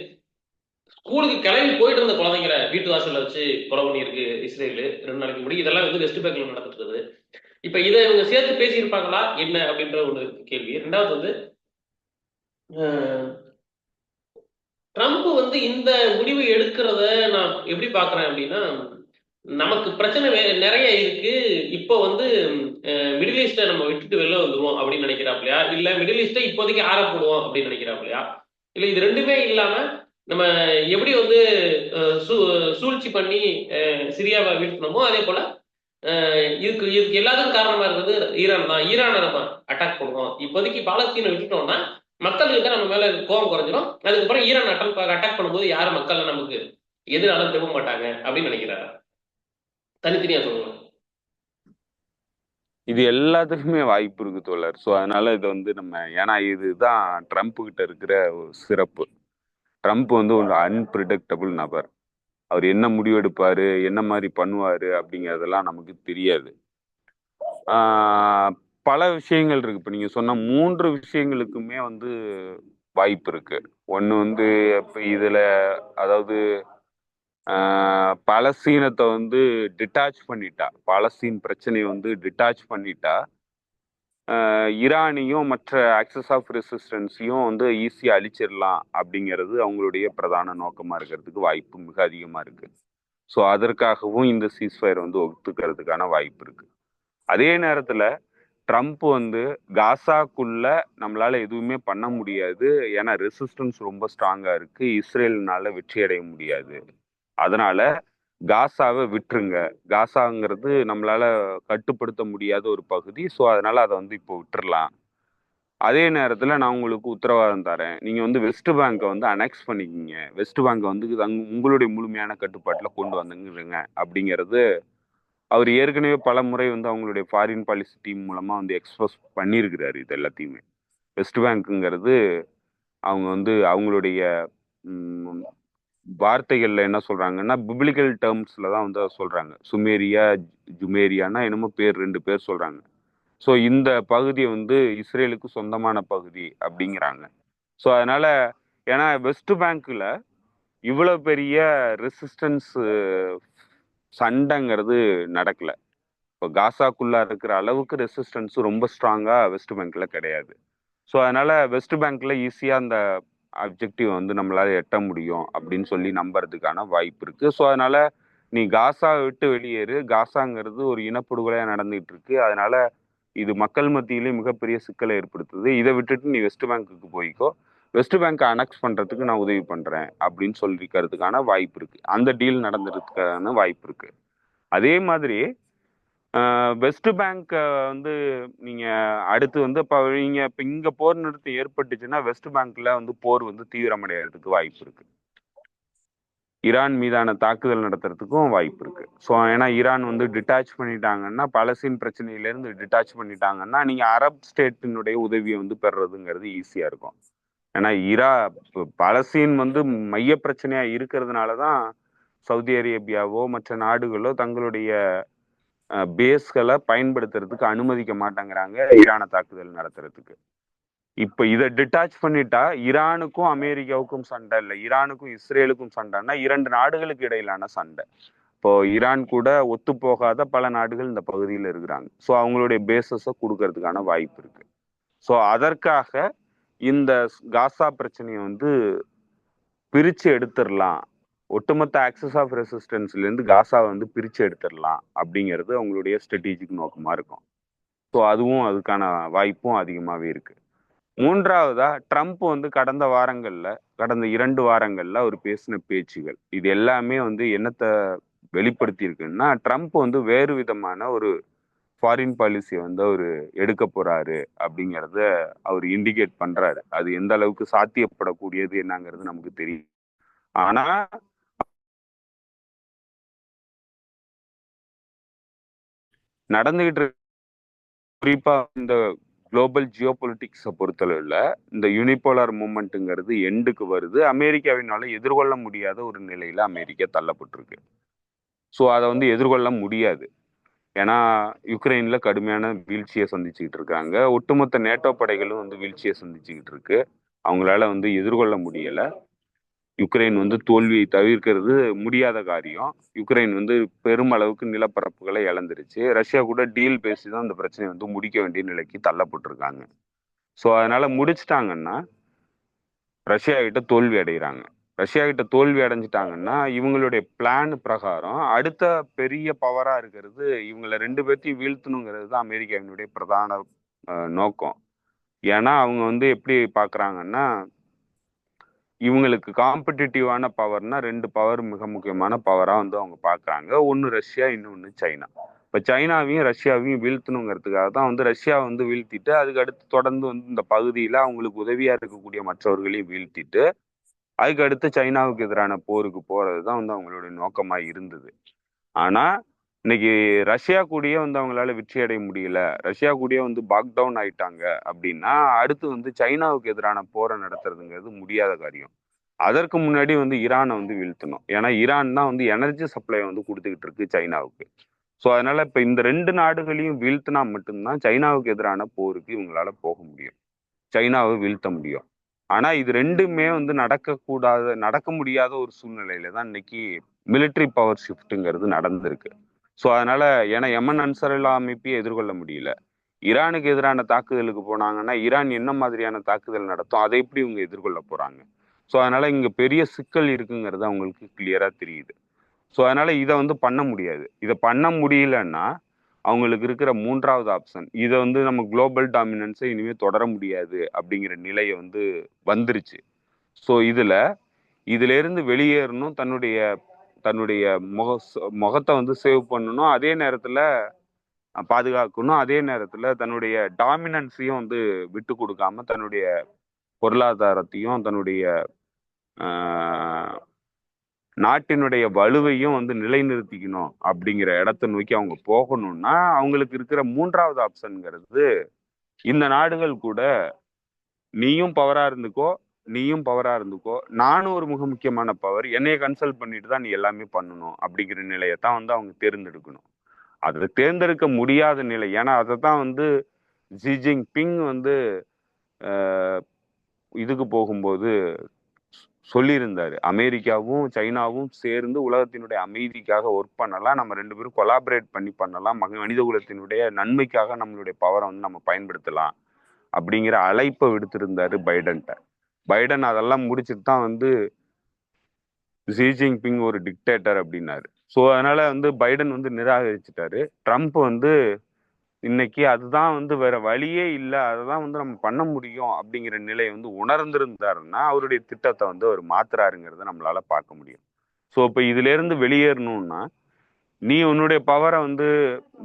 ஸ்கூலுக்கு கிளம்பி போயிட்டு இருந்த குழந்தைங்களை வீட்டு வாசல்ல வச்சு கொலை பண்ணியிருக்கு இஸ்ரேலு 2 நாளைக்கு முன்னாடி. இதெல்லாம் வந்து வெஸ்ட் பேங்க்ல நடந்துட்டு இருக்குது. இப்ப இதை இவங்க சேர்த்து பேசியிருப்பாங்களா என்ன அப்படின்ற ஒரு கேள்வி. 2வது வந்து ட்ரம்ப் வந்து இந்த முடிவு எடுக்கிறத நான் எப்படி பாக்குறேன் அப்படின்னா, நமக்கு பிரச்சனை நிறைய இருக்கு, இப்போ வந்து மிடில் ஈஸ்டை நம்ம விட்டுட்டு வெளில வந்துருவோம் அப்படின்னு நினைக்கிறாப்லையா, இல்ல மிடில் ஈஸ்டை இப்போதைக்கு ஆற போடுவோம் அப்படின்னு நினைக்கிறாப்லையா, இல்ல இது ரெண்டுமே இல்லாம நம்ம எப்படி வந்து சூழ்ச்சி பண்ணி சிரியாவை வீழ்த்தணுமோ அதே போல இதுக்கு எல்லாத்துக்கும் காரணமா இருக்கிறது ஈரான் தான். ஈரானை நம்ம அட்டாக் பண்ணுவோம். இப்போதைக்கு பாலஸ்தீனை விட்டுட்டோம்னா மக்களுக்கு நம்ம மேல கோபம் குறைஞ்சிடும். அதுக்கப்புறம் ஈரான் அட்டாக் பண்ணும்போது யாரும் மக்கள் நமக்கு எதிராலும் திரும்ப மாட்டாங்க அப்படின்னு நினைக்கிறாரு. தனித்தனியா சொல்லுங்க. இது எல்லாத்துக்குமே வாய்ப்பு இருக்கு தோழர். ஸோ அதனால இதை வந்து நம்ம, ஏன்னா இதுதான் ட்ரம்ப் கிட்ட இருக்கிற ஒரு சிறப்பு. ட்ரம்ப் வந்து ஒரு அன்பிரிடிக்டபிள் நபர். அவர் என்ன முடிவெடுப்பாரு, என்ன மாதிரி பண்ணுவாரு அப்படிங்கிறதெல்லாம் நமக்கு தெரியாது. பல விஷயங்கள் இருக்கு. இப்போ நீங்க சொன்ன 3 விஷயங்களுக்குமே வந்து வாய்ப்பு இருக்கு. ஒன்று வந்து இப்போ இதுல, அதாவது பாலஸ்தீனத்தை வந்து டிட்டாச் பண்ணிட்டா, பாலஸ்தீன் பிரச்சனையை வந்து டிட்டாச் பண்ணிட்டா, ஈரானையும் மற்ற ஆக்சஸ் ஆஃப் ரெசிஸ்டன்ஸையும் வந்து ஈஸியாக அழிச்சிடலாம் அப்படிங்கிறது அவங்களுடைய பிரதான நோக்கமாக இருக்கிறதுக்கு வாய்ப்பு மிக அதிகமாக இருக்கு. ஸோ அதற்காகவும் இந்த சீஸ்ஃபயர் வந்து ஒத்துக்கிறதுக்கான வாய்ப்பு இருக்கு. அதே நேரத்தில் ட்ரம்ப் வந்து காசாக்குள்ள நம்மளால எதுவுமே பண்ண முடியாது, ஏன்னா ரெசிஸ்டன்ஸ் ரொம்ப ஸ்ட்ராங்கா இருக்கு, இஸ்ரேல்னால வெற்றி அடைய முடியாது, அதனால காசாவை விட்டுருங்க, காசாங்கிறது நம்மளால கட்டுப்படுத்த முடியாத ஒரு பகுதி, ஸோ அதனால அதை வந்து இப்போ விட்டுறலாம். அதே நேரத்தில் நான் உங்களுக்கு உத்தரவாதம் தரேன், நீங்க வந்து வெஸ்ட் பேங்கை வந்து அனெக்ஸ் பண்ணிக்கிங்க, வெஸ்ட் பேங்கை வந்து உங்களுடைய முழுமையான கட்டுப்பாட்டில் கொண்டு வந்துருங்க அப்படிங்கிறது அவர் ஏற்கனவே பல முறை வந்து அவங்களுடைய ஃபாரின் பாலிசி டீம் மூலமா வந்து எக்ஸ்பிரஸ் பண்ணியிருக்கிறாரு. இது எல்லாத்தையுமே வெஸ்ட் பேங்க்குங்கிறது அவங்க வந்து அவங்களுடைய வார்த்தைகள்ல என்ன சொல்றாங்கன்னா, பிப்ளிக்கல் டேர்ம்ஸ்ல தான் வந்து சொல்றாங்க. சுமேரியா ஜுமேரியானா என்னமோ பேர் 2 பேர் சொல்றாங்க. ஸோ இந்த பகுதியை வந்து இஸ்ரேலுக்கு சொந்தமான பகுதி அப்படிங்கிறாங்க. ஸோ அதனால, ஏன்னா வெஸ்ட் பேங்க்ல இவ்வளவு பெரிய ரெசிஸ்டன்ஸ் சண்டைங்கிறது நடக்கல. இப்போ காசாக்குள்ள இருக்கிற அளவுக்கு ரெசிஸ்டன்ஸ் ரொம்ப ஸ்ட்ராங்கா வெஸ்ட் பேங்க்ல கிடையாது. ஸோ அதனால வெஸ்ட் பேங்க்ல ஈஸியா அந்த அப்ஜெக்டிவ் வந்து நம்மளால எட்ட முடியும் அப்படின்னு சொல்லி நம்புறதுக்கான வாய்ப்பு இருக்கு. ஸோ அதனால நீ காசா விட்டு வெளியேறு, காசாங்கிறது ஒரு இனப்படுகொலையா நடந்துகிட்டு இருக்கு, அதனால இது மக்கள் மத்தியிலே மிகப்பெரிய சிக்கலை ஏற்படுத்துது, இதை விட்டுட்டு நீ வெஸ்ட் பேங்க்குக்கு போய்க்கோ, வெஸ்ட் பேங்கை அனெக்ஸ் பண்றதுக்கு நான் உதவி பண்றேன் அப்படின்னு சொல்லிக்கிறதுக்கான வாய்ப்பு இருக்கு. அந்த டீல் நடந்துறதுக்கான வாய்ப்பு இருக்கு. அதே மாதிரி வெஸ்ட் பேங்க் வந்து நீங்க அடுத்து வந்து இப்போ நீங்க இப்போ இங்க போர் நிறுத்தம் ஏற்பட்டுச்சுன்னா வெஸ்ட் பேங்க்ல வந்து போர் வந்து தீவிரமடைகிறதுக்கு வாய்ப்பு இருக்கு. ஈரான் மீதான தாக்குதல் நடத்துறதுக்கும் வாய்ப்பு இருக்கு. ஸோ ஏன்னா ஈரான் வந்து டிட்டாச் பண்ணிட்டாங்கன்னா, பாலஸ்தீன் பிரச்சனையிலேருந்து டிட்டாச் பண்ணிட்டாங்கன்னா, நீங்க அரப் ஸ்டேட்டினுடைய உதவியை வந்து பெறுறதுங்கிறது ஈஸியா இருக்கும். ஏன்னா பாலஸ்தீன் வந்து மைய பிரச்சனையா இருக்கிறதுனால தான் சவுதி அரேபியாவோ மற்ற நாடுகளோ தங்களுடைய பேஸ்களை பயன்படுத்துறதுக்கு அனுமதிக்க மாட்டேங்கிறாங்க ஈரானை தாக்குதல் நடத்துறதுக்கு. இப்ப இதை டிட்டாச் பண்ணிட்டா ஈரானுக்கும் அமெரிக்காவுக்கும் சண்டை இல்லை, ஈரானுக்கும் இஸ்ரேலுக்கும் சண்டைன்னா 2 நாடுகளுக்கு இடையிலான சண்டை. இப்போ ஈரான் கூட ஒத்து போகாத பல நாடுகள் இந்த பகுதியில் இருக்கிறாங்க. ஸோ அவங்களுடைய பேசஸை கொடுக்கறதுக்கான வாய்ப்பு இருக்கு. ஸோ அதற்காக இந்த காசா பிரச்சனையை வந்து பிரிச்சு எடுத்துடலாம், ஒட்டுமொத்த ஆக்சஸ் ஆஃப் ரெசிஸ்டன்ஸ்ல இருந்து காசாவை வந்து பிரிச்சு எடுத்துடலாம் அப்படிங்கிறது அவங்களுடைய ஸ்ட்ராட்டஜிக் நோக்கமா இருக்கும். ஸோ அதுவும் அதுக்கான வாய்ப்பும் அதிகமாகவே இருக்கு. மூன்றாவதா ட்ரம்ப் வந்து கடந்த 2 வாரங்கள்ல அவர் பேசின பேச்சுகள் இது எல்லாமே வந்து என்னத்தை வெளிப்படுத்தி இருக்குன்னா, ட்ரம்ப் வந்து வேறு விதமான ஒரு ஃபாரின் பாலிசியை வந்து அவர் எடுக்க போறாரு அப்படிங்கிறத அவர் இண்டிகேட் பண்றாரு. அது எந்த அளவுக்கு சாத்தியப்படக்கூடியது என்னங்கிறது நமக்கு தெரியும். ஆனா நடந்துகிட்டு குறிப்பா இந்த குளோபல் ஜியோ பொலிட்டிக்ஸை பொறுத்தளவில் இந்த யூனிபோலார் மூமெண்ட்டுங்கிறது எண்டுக்கு வருது. அமெரிக்காவினால எதிர்கொள்ள முடியாத ஒரு நிலையில அமெரிக்கா தள்ளப்பட்டிருக்கு. ஸோ அதை வந்து எதிர்கொள்ள முடியாது. ஏன்னா யுக்ரைன்ல கடுமையான வீழ்ச்சியை சந்திச்சுக்கிட்டு இருக்காங்க, ஒட்டுமொத்த நேட்டோ படைகளும் வந்து வீழ்ச்சியை சந்திச்சுக்கிட்டு இருக்கு, அவங்களால வந்து எதிர்கொள்ள முடியல. யுக்ரைன் வந்து தோல்வியை தவிர்க்கிறது முடியாத காரியம். யுக்ரைன் வந்து பெருமளவுக்கு நிலப்பரப்புகளை இழந்துருச்சு. ரஷ்யா கூட டீல் பேசி தான் இந்த பிரச்சனையை வந்து முடிக்க வேண்டிய நிலைக்கு தள்ளப்பட்டிருக்காங்க. ஸோ அதனால முடிச்சிட்டாங்கன்னா ரஷ்யா கிட்ட தோல்வி அடைகிறாங்க. ரஷ்யா கிட்ட தோல்வி அடைஞ்சிட்டாங்கன்னா இவங்களுடைய பிளான் பிரகாரம் அடுத்த பெரிய பவரா இருக்கிறது இவங்களை 2 பேர்த்தையும் வீழ்த்தணுங்கிறது தான் அமெரிக்காவினுடைய பிரதான நோக்கம். ஏன்னா அவங்க வந்து எப்படி பாக்குறாங்கன்னா, இவங்களுக்கு காம்படிட்டிவான பவர்னா 2 பவர் மிக முக்கியமான பவரா வந்து அவங்க பாக்குறாங்க. ஒன்னு ரஷ்யா, இன்னொன்னு சைனா. இப்ப சைனாவையும் ரஷ்யாவையும் வீழ்த்தணுங்கிறதுக்காக தான் வந்து ரஷ்யா வந்து வீழ்த்திட்டு அதுக்கு அடுத்து தொடர்ந்து வந்து இந்த பகுதியில அவங்களுக்கு உதவியா இருக்கக்கூடிய மற்றவர்களையும் வீழ்த்திட்டு அதுக்கு அடுத்து சைனாவுக்கு எதிரான போருக்கு போறதுதான் வந்து அவங்களுடைய நோக்கமா இருந்தது. ஆனா இன்னைக்கு ரஷ்யா கூடயே வந்து அவங்களால வெற்றி அடைய முடியல, ரஷ்யா கூடயே வந்து பாக் டவுன் ஆயிட்டாங்க அப்படின்னா அடுத்து வந்து சைனாவுக்கு எதிரான போரை நடத்துறதுங்கிறது முடியாத காரியம். அதற்கு முன்னாடி வந்து ஈரானை வந்து வீழ்த்தணும். ஏன்னா ஈரான் தான் வந்து எனர்ஜி சப்ளை வந்து கொடுத்துக்கிட்டு இருக்கு சைனாவுக்கு. ஸோ அதனால இப்ப இந்த 2 நாடுகளையும் வீழ்த்தினா மட்டும்தான் சைனாவுக்கு எதிரான போருக்கு இவங்களால போக முடியும், சைனாவை வீழ்த்த முடியும். ஆனா இது ரெண்டுமே வந்து நடக்க முடியாத ஒரு சூழ்நிலையில தான் இன்னைக்கு மிலிட்ரி பவர் ஷிஃப்ட்டுங்கிறது நடந்திருக்கு. ஸோ அதனால ஏன்னா யமன் அன்சாருல்லா அமைப்பையே எதிர்கொள்ள முடியல, ஈரானுக்கு எதிரான தாக்குதலுக்கு போனாங்கன்னா ஈரான் என்ன மாதிரியான தாக்குதல் நடத்தும், அதை எப்படி இவங்க எதிர்கொள்ள போறாங்க. ஸோ அதனால இங்க பெரிய சிக்கல் இருக்குங்கிறது அவங்களுக்கு கிளியரா தெரியுது. ஸோ அதனால இதை வந்து பண்ண முடியாது. இதை பண்ண முடியலன்னா அவங்களுக்கு இருக்கிற 3வது ஆப்ஷன், இதை வந்து நம்ம குளோபல் டாமினன்ஸை இனிமேல் தொடர முடியாது அப்படிங்கிற நிலையை வந்து வந்துருச்சு. ஸோ இதுல இருந்து வெளியேறணும், தன்னுடைய தன்னுடைய முகத்தை வந்து சேவ் பண்ணணும், அதே நேரத்துல பாதுகாக்கணும், அதே நேரத்துல தன்னுடைய டாமினன்ஸையும் வந்து விட்டு கொடுக்காம தன்னுடைய பொருளாதாரத்தையும் தன்னுடைய நாட்டினுடைய வலுவையும் வந்து நிலைநிறுத்திக்கணும் அப்படிங்கிற இடத்தை நோக்கி அவங்க போகணும்னா அவங்களுக்கு இருக்கிற 3வது ஆப்ஷன்ங்கிறது இந்த நாடுகள் கூட நீயும் பவரா இருந்துக்கோ, நீயும் பவரா இருந்துக்கோ, நானும் ஒரு மிக முக்கியமான பவர், என்னைய கன்சல்ட் பண்ணிட்டு தான் நீ எல்லாமே பண்ணணும் அப்படிங்கிற நிலையை தான் வந்து அவங்க தேர்ந்தெடுக்கணும். அதை தேர்ந்தெடுக்க முடியாத நிலை. ஏன்னா அதை தான் வந்து ஜி ஜின்பிங் வந்து இதுக்கு போகும்போது சொல்லியிருந்தாரு, அமெரிக்காவும் சைனாவும் சேர்ந்து உலகத்தினுடைய அமைதிக்காக ஒர்க் பண்ணலாம், நம்ம 2 பேரும் கொலாபரேட் பண்ணி பண்ணலாம், மனித குலத்தினுடைய நன்மைக்காக நம்மளுடைய பவரை வந்து நம்ம பயன்படுத்தலாம் அப்படிங்கிற அழைப்பை விடுத்திருந்தாரு பைடன்ட்ட. பைடன் அதெல்லாம் முடிச்சுட்டு தான் வந்து ஜி ஜின்பிங் ஒரு டிக்டேட்டர் அப்படின்னாரு. ஸோ அதனால வந்து பைடன் வந்து நிராகரிச்சுட்டாரு. ட்ரம்ப் வந்து இன்னைக்கு அதுதான் வந்து வேற வழியே இல்லை, அதுதான் வந்து நம்ம பண்ண முடியும் அப்படிங்கிற நிலையை வந்து உணர்ந்திருந்தாருன்னா அவருடைய திட்டத்தை வந்து அவர் மாத்துறாருங்கிறத நம்மளால பார்க்க முடியும். ஸோ இப்போ இதுல இருந்து வெளியேறணும்னா நீ உன்னுடைய பவரை வந்து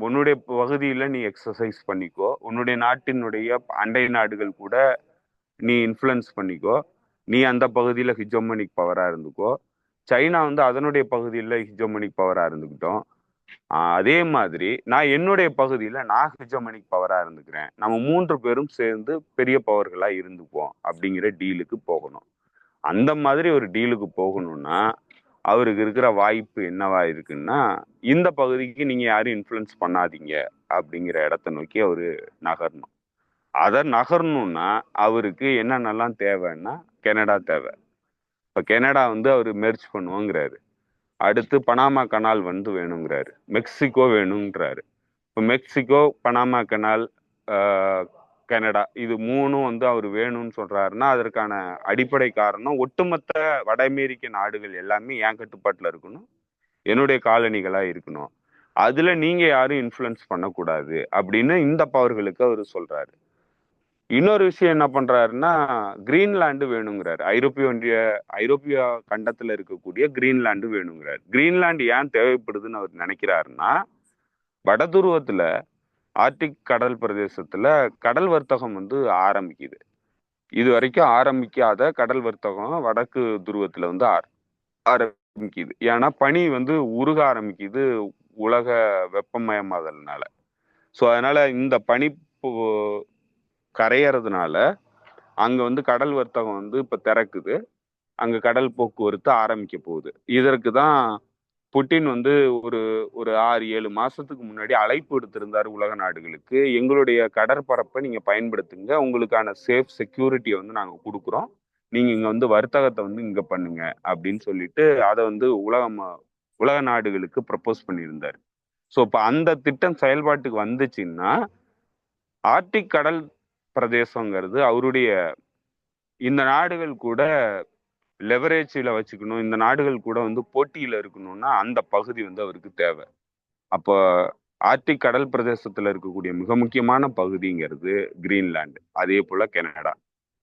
உன்னுடைய பகுதியில நீ எக்ஸசைஸ் பண்ணிக்கோ, உன்னுடைய நாட்டினுடைய அண்டை நாடுகள் கூட நீ இன்ஃப்ளூயன்ஸ் பண்ணிக்கோ, நீ அந்த பகுதியில ஹிஜோமனிக் பவரா இருந்துக்கோ, சைனா வந்து அதனுடைய பகுதியில் ஹிஜோமனிக் பவரா இருந்துக்கிட்டோம், அதே மாதிரி நான் என்னுடைய பகுதியில நான் ஹிஜோமனிக் பவரா இருந்துக்கிறேன், நம்ம 3 பேரும் சேர்ந்து பெரிய பவர்களா இருந்துப்போம் அப்படிங்கிற டீலுக்கு போகணும். அந்த மாதிரி ஒரு டீலுக்கு போகணும்னா அவருக்கு இருக்கிற வாய்ப்பு என்னவா இருக்குன்னா இந்த பகுதிக்கு நீங்க யாரும் இன்ஃப்ளூயன்ஸ் பண்ணாதீங்க அப்படிங்கிற இடத்த நோக்கி அவரு நகரணும். அதை நகரணும்னா அவருக்கு என்னென்னலாம் தேவைன்னா கனடா தேவை. இப்ப கனடா வந்து அவரு மெர்ஜ் பண்ணுவோங்கிறாரு, அடுத்து பனாமா கனால் வந்து வேணுங்கிறாரு, மெக்சிகோ வேணுங்கிறாரு. இப்போ மெக்சிகோ, பனாமா கனால், கனடா, இது 3ம் வந்து அவர் வேணும்னு சொல்றாருன்னா அதற்கான அடிப்படை காரணம் ஒட்டுமொத்த வட அமெரிக்க நாடுகள் எல்லாமே என் கட்டுப்பாட்டுல இருக்கணும், என்னுடைய காலனிகளா இருக்கணும், அதுல நீங்க யாரும் இன்ஃப்ளூயன்ஸ் பண்ணக்கூடாது அப்படின்னு இந்த பவர்களுக்கு அவர் சொல்றாரு. இன்னொரு விஷயம் என்ன பண்றாருன்னா கிரீன்லாண்டு வேணுங்கிறாரு, ஐரோப்பிய கண்டத்துல இருக்கக்கூடிய கிரீன்லாண்டு வேணுங்கிறாரு. கிரீன்லாண்டு ஏன் தேவைப்படுதுன்னு அவர் நினைக்கிறாருன்னா வட துருவத்துல ஆர்டிக் கடல் பிரதேசத்துல கடல் வர்த்தகம் வந்து ஆரம்பிக்குது. இது வரைக்கும் ஆரம்பிக்காத கடல் வர்த்தகம் வடக்கு துருவத்துல வந்து ஆரம்பிக்குது. ஏன்னா பனி வந்து உருக ஆரம்பிக்குது உலக வெப்பமயமாதல்னால. ஸோ அதனால இந்த பனி கரையறதுனால அங்க வந்து கடல் வர்த்தகம் வந்து இப்ப திறக்குது, அங்க கடல் போக்குவரத்து ஆரம்பிக்க போகுது. இதற்கு தான் புட்டின் வந்து ஒரு 6-7 மாசத்துக்கு முன்னாடி அழைப்பு விடுத்திருந்தாரு உலக நாடுகளுக்கு, எங்களுடைய கடற்பரப்பை நீங்க பயன்படுத்துங்க, உங்களுக்கான சேஃப் செக்யூரிட்டியை வந்து நாங்க கொடுக்குறோம், நீங்க இங்க வந்து வர்த்தகத்தை வந்து இங்க பண்ணுங்க அப்படின்னு சொல்லிட்டு அதை வந்து உலக நாடுகளுக்கு ப்ரப்போஸ் பண்ணியிருந்தாரு. ஸோ இப்போ அந்த திட்டம் செயல்பாட்டுக்கு வந்துச்சுன்னா ஆர்டிக் கடல் பிரதேசங்கிறது அவருடைய இந்த நாடுகள் கூட லெவரேஜில் வச்சுக்கணும், இந்த நாடுகள் கூட வந்து போட்டியில இருக்கணும்னா அந்த பகுதி வந்து அவருக்கு தேவை. அப்போ ஆர்டிக் கடல் பிரதேசத்துல இருக்கக்கூடிய மிக முக்கியமான பகுதிங்கிறது கிரீன்லாந்து, அதே போல கனடா.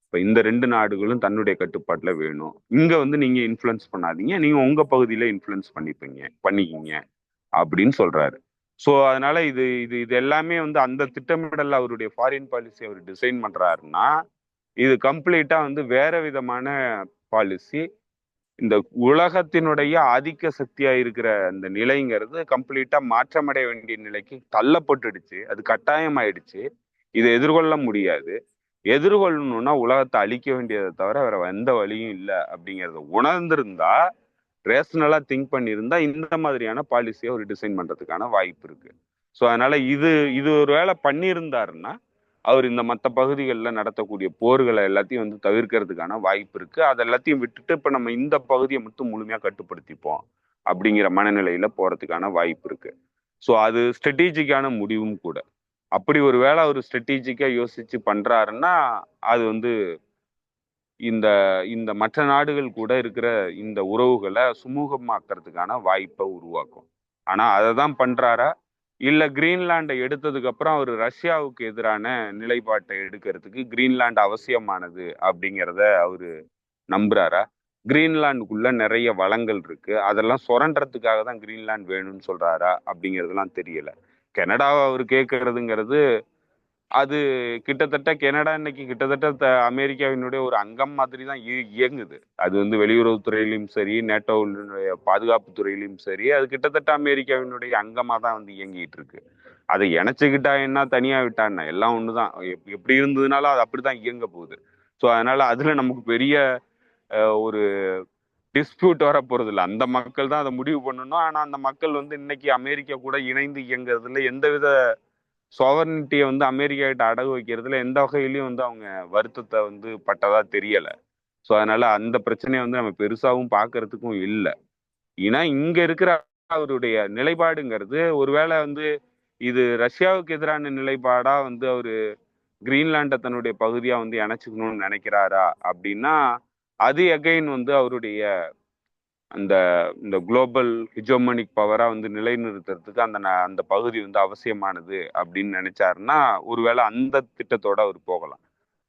இப்போ இந்த 2 நாடுகளும் தன்னுடைய கட்டுப்பாட்டுல வேணும், இங்க வந்து நீங்க இன்ஃப்ளூயன்ஸ் பண்ணாதீங்க, நீங்க உங்க பகுதியில இன்ஃப்ளூயன்ஸ் பண்ணிக்கிங்க அப்படின்னு சொல்றாரு. ஸோ அதனால இது இது இது எல்லாமே வந்து அந்த திட்டமிடல் அவருடைய ஃபாரின் பாலிசி அவர் டிசைன் பண்றாருன்னா இது கம்ப்ளீட்டா வந்து வேற விதமான பாலிசி. இந்த உலகத்தினுடைய ஆதிக்க சக்தியா இருக்கிற இந்த நிலைங்கிறது கம்ப்ளீட்டா மாற்றமடைய வேண்டிய நிலைக்கு தள்ளப்பட்டுடுச்சு. அது கட்டாயமாயிடுச்சு. இதை எதிர்கொள்ள முடியாது. எதிர்கொள்ளணும்னா உலகத்தை அழிக்க வேண்டியதை தவிர வேற எந்த வழியும் இல்லை அப்படிங்கிறத உணர்ந்திருந்தா, ரேஷனலா திங்க் பண்ணியிருந்தா இந்த மாதிரியான பாலிசியை ஒரு டிசைன் பண்றதுக்கான வாய்ப்பு இருக்கு. ஸோ அதனால இது இது ஒரு வேலை பண்ணியிருந்தாருன்னா அவர் இந்த மற்ற பகுதிகளில் நடத்தக்கூடிய போர்களை எல்லாத்தையும் வந்து தவிர்க்கிறதுக்கான வாய்ப்பு இருக்கு. அது எல்லாத்தையும் விட்டுட்டு இப்ப நம்ம இந்த பகுதியை மட்டும் முழுமையா கட்டுப்படுத்திப்போம் அப்படிங்கிற மனநிலையில போறதுக்கான வாய்ப்பு இருக்கு. ஸோ அது ஸ்ட்ராட்டஜிக்கான முடிவும் கூட. அப்படி ஒரு வேளை அவர் ஸ்ட்ராட்டஜிக்கா யோசிச்சு பண்றாருன்னா அது வந்து இந்த இந்த மற்ற நாடுகள் கூட இருக்கிற இந்த உறவுகளை சுமூகமாக்குறதுக்கான வாய்ப்பை உருவாக்கும். ஆனா அதை தான் பண்றாரா, இல்ல கிரீன்லாண்டை எடுத்ததுக்கு அப்புறம் அவர் ரஷ்யாவுக்கு எதிரான நிலைப்பாட்டை எடுக்கிறதுக்கு கிரீன்லாந்து அவசியமானது அப்படிங்கிறத அவரு நம்புறாரா? கிரீன்லாந்துக்குள்ள நிறைய வளங்கள் இருக்கு, அதெல்லாம் சுரண்டுறதுக்காக தான் கிரீன்லாந்து வேணும்னு சொல்றாரா அப்படிங்கிறதுலாம் தெரியல. கனடாவை அவர் கேட்கறதுங்கிறது அது கிட்டத்தட்ட கனடா இன்னைக்கு கிட்டத்தட்ட அமெரிக்காவினுடைய ஒரு அங்கம் மாதிரி தான் இயங்குது. அது வந்து வெளியுறவுத்துறையிலும் சரி, நேட்டோவினுடைய பாதுகாப்பு துறையிலும் சரி, அது கிட்டத்தட்ட அமெரிக்காவினுடைய அங்கமா தான் வந்து இயங்கிட்டு இருக்கு. அதை இணைச்சுக்கிட்டா என்ன, தனியா விட்டா என்ன, எல்லாம் ஒண்ணுதான். எப்படி இருந்ததுனாலும் அது அப்படிதான் இயங்க போகுது. ஸோ அதனால அதுல நமக்கு பெரிய ஒரு டிஸ்பியூட் வர போறது இல்லை. அந்த மக்கள் தான் அதை முடிவு பண்ணணும். ஆனா அந்த மக்கள் வந்து இன்னைக்கு அமெரிக்கா கூட இணைந்து இயங்குறதுல எந்தவித சாவர்னிட்டியை வந்து அமெரிக்கா கிட்ட அடகு வைக்கிறதுல எந்த வகையிலையும் வந்து அவங்க வருத்தத்தை வந்து பட்டதா தெரியல. ஸோ அதனால அந்த பிரச்சனையை வந்து நம்ம பெருசாவும் பார்க்கறதுக்கும் இல்லை. ஏன்னா இங்க இருக்கிற அவருடைய நிலைப்பாடுங்கிறது ஒருவேளை வந்து இது ரஷ்யாவுக்கு எதிரான நிலைப்பாடா வந்து அவரு கிரீன்லாண்டை தன்னுடைய பகுதியா வந்து இணைச்சுக்கணும்னு நினைக்கிறாரா அப்படின்னா அது எகைன் வந்து அவருடைய அந்த இந்த குளோபல் ஹிஜோமனிக் பவரா வந்து நிலைநிறுத்துறதுக்கு அந்த பகுதி வந்து அவசியமானது அப்படின்னு நினைச்சாருன்னா ஒருவேளை அந்த திட்டத்தோட அவர் போகலாம்.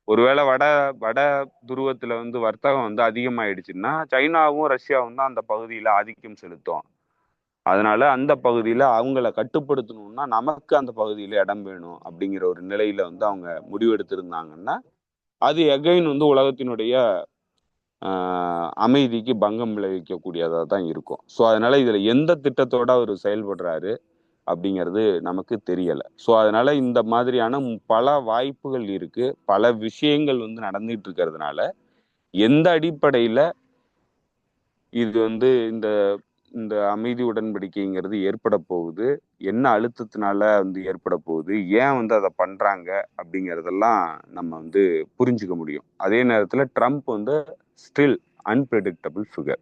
ஒருவேளை வட வட துருவத்துல வந்து வர்த்தகம் வந்து அதிகமாயிடுச்சுன்னா சைனாவும் ரஷ்யாவும் தான் அந்த பகுதியில ஆதிக்கம் செலுத்தும். அதனால அந்த பகுதியில அவங்கள கட்டுப்படுத்தணும்னா நமக்கு அந்த பகுதியில இடம் வேணும் அப்படிங்கிற ஒரு நிலையில வந்து அவங்க முடிவெடுத்திருந்தாங்கன்னா அது எகைன் வந்து உலகத்தினுடைய அமைதிக்கு பங்கம் விளைவிக்கக்கூடியதாக தான் இருக்கும். ஸோ அதனால இதுல எந்த திட்டத்தோட அவர் செயல்படுறாரு அப்படிங்கிறது நமக்கு தெரியல. ஸோ அதனால இந்த மாதிரியான பல வாய்ப்புகள் இருக்கு, பல விஷயங்கள் வந்து நடந்துட்டு இருக்கிறதுனால எந்த அடிப்படையில இது வந்து இந்த இந்த அமைதி உடன்படிக்கைங்கிறது ஏற்பட போகுது, என்ன அழுத்தத்தினால வந்து ஏற்பட போகுது, ஏன் வந்து அதை பண்றாங்க அப்படிங்கிறதெல்லாம் நம்ம வந்து புரிஞ்சுக்க முடியும். அதே நேரத்துல ட்ரம்ப் வந்து ஸ்டில் அன்பிரடிக்டபிள் ஃபிகர்.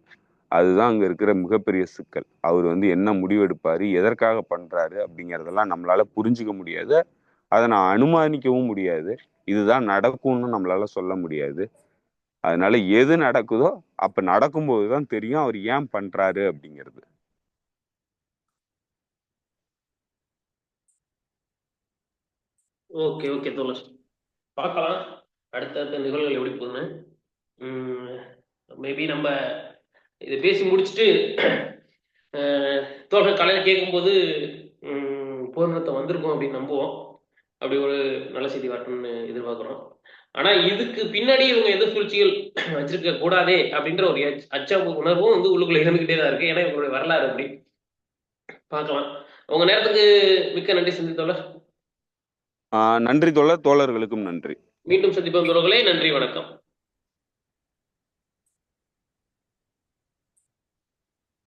அதுதான் அங்க இருக்கிற மிகப்பெரிய சிக்கல். அவர் வந்து என்ன முடிவெடுப்பாரு, எதற்காக பண்றாரு அப்படிங்கிறதெல்லாம் நம்மளால புரிஞ்சுக்க முடியாது. அதை நான் அனுமானிக்கவும் முடியாது. இதுதான் நடக்கும்னு நம்மளால சொல்ல முடியாது. அதனால எது நடக்குதோ அப்ப நடக்கும்போதுதான் தெரியும் அவர் ஏன் பண்றாரு அப்படிங்கிறது. ஓகே ஓகே தோழர், பார்க்கலாம் அடுத்தடுத்த நிகழ்வுகள் எப்படி போகுதுன்னு. மேபி நம்ம இதை பேசி முடிச்சுட்டு தோழர்கள் காலையில் கேட்கும்போது போர் நிறுத்தம் வந்திருக்கும் அப்படின்னு நம்புவோம். அப்படி ஒரு நல்ல செய்தி வரணும்னு எதிர்பார்க்குறோம். ஆனா இதுக்கு பின்னாடி இவங்க எந்த சூழ்ச்சிகள் வச்சிருக்க கூடாதே அப்படின்ற ஒரு அச்ச உணர்வும் வந்து உள்ளுக்குள்ள இருந்துகிட்டே தான் இருக்கு. ஏன்னா இவங்களுடைய வரலாறு அப்படி. பார்க்கலாம். உங்க நேரத்துக்கு மிக்க நன்றி சந்தித்தோழர். நன்றி தோழர். தோழர்களுக்கும் நன்றி. மீண்டும் சந்திப்போம் தோழர்களே. நன்றி, வணக்கம்.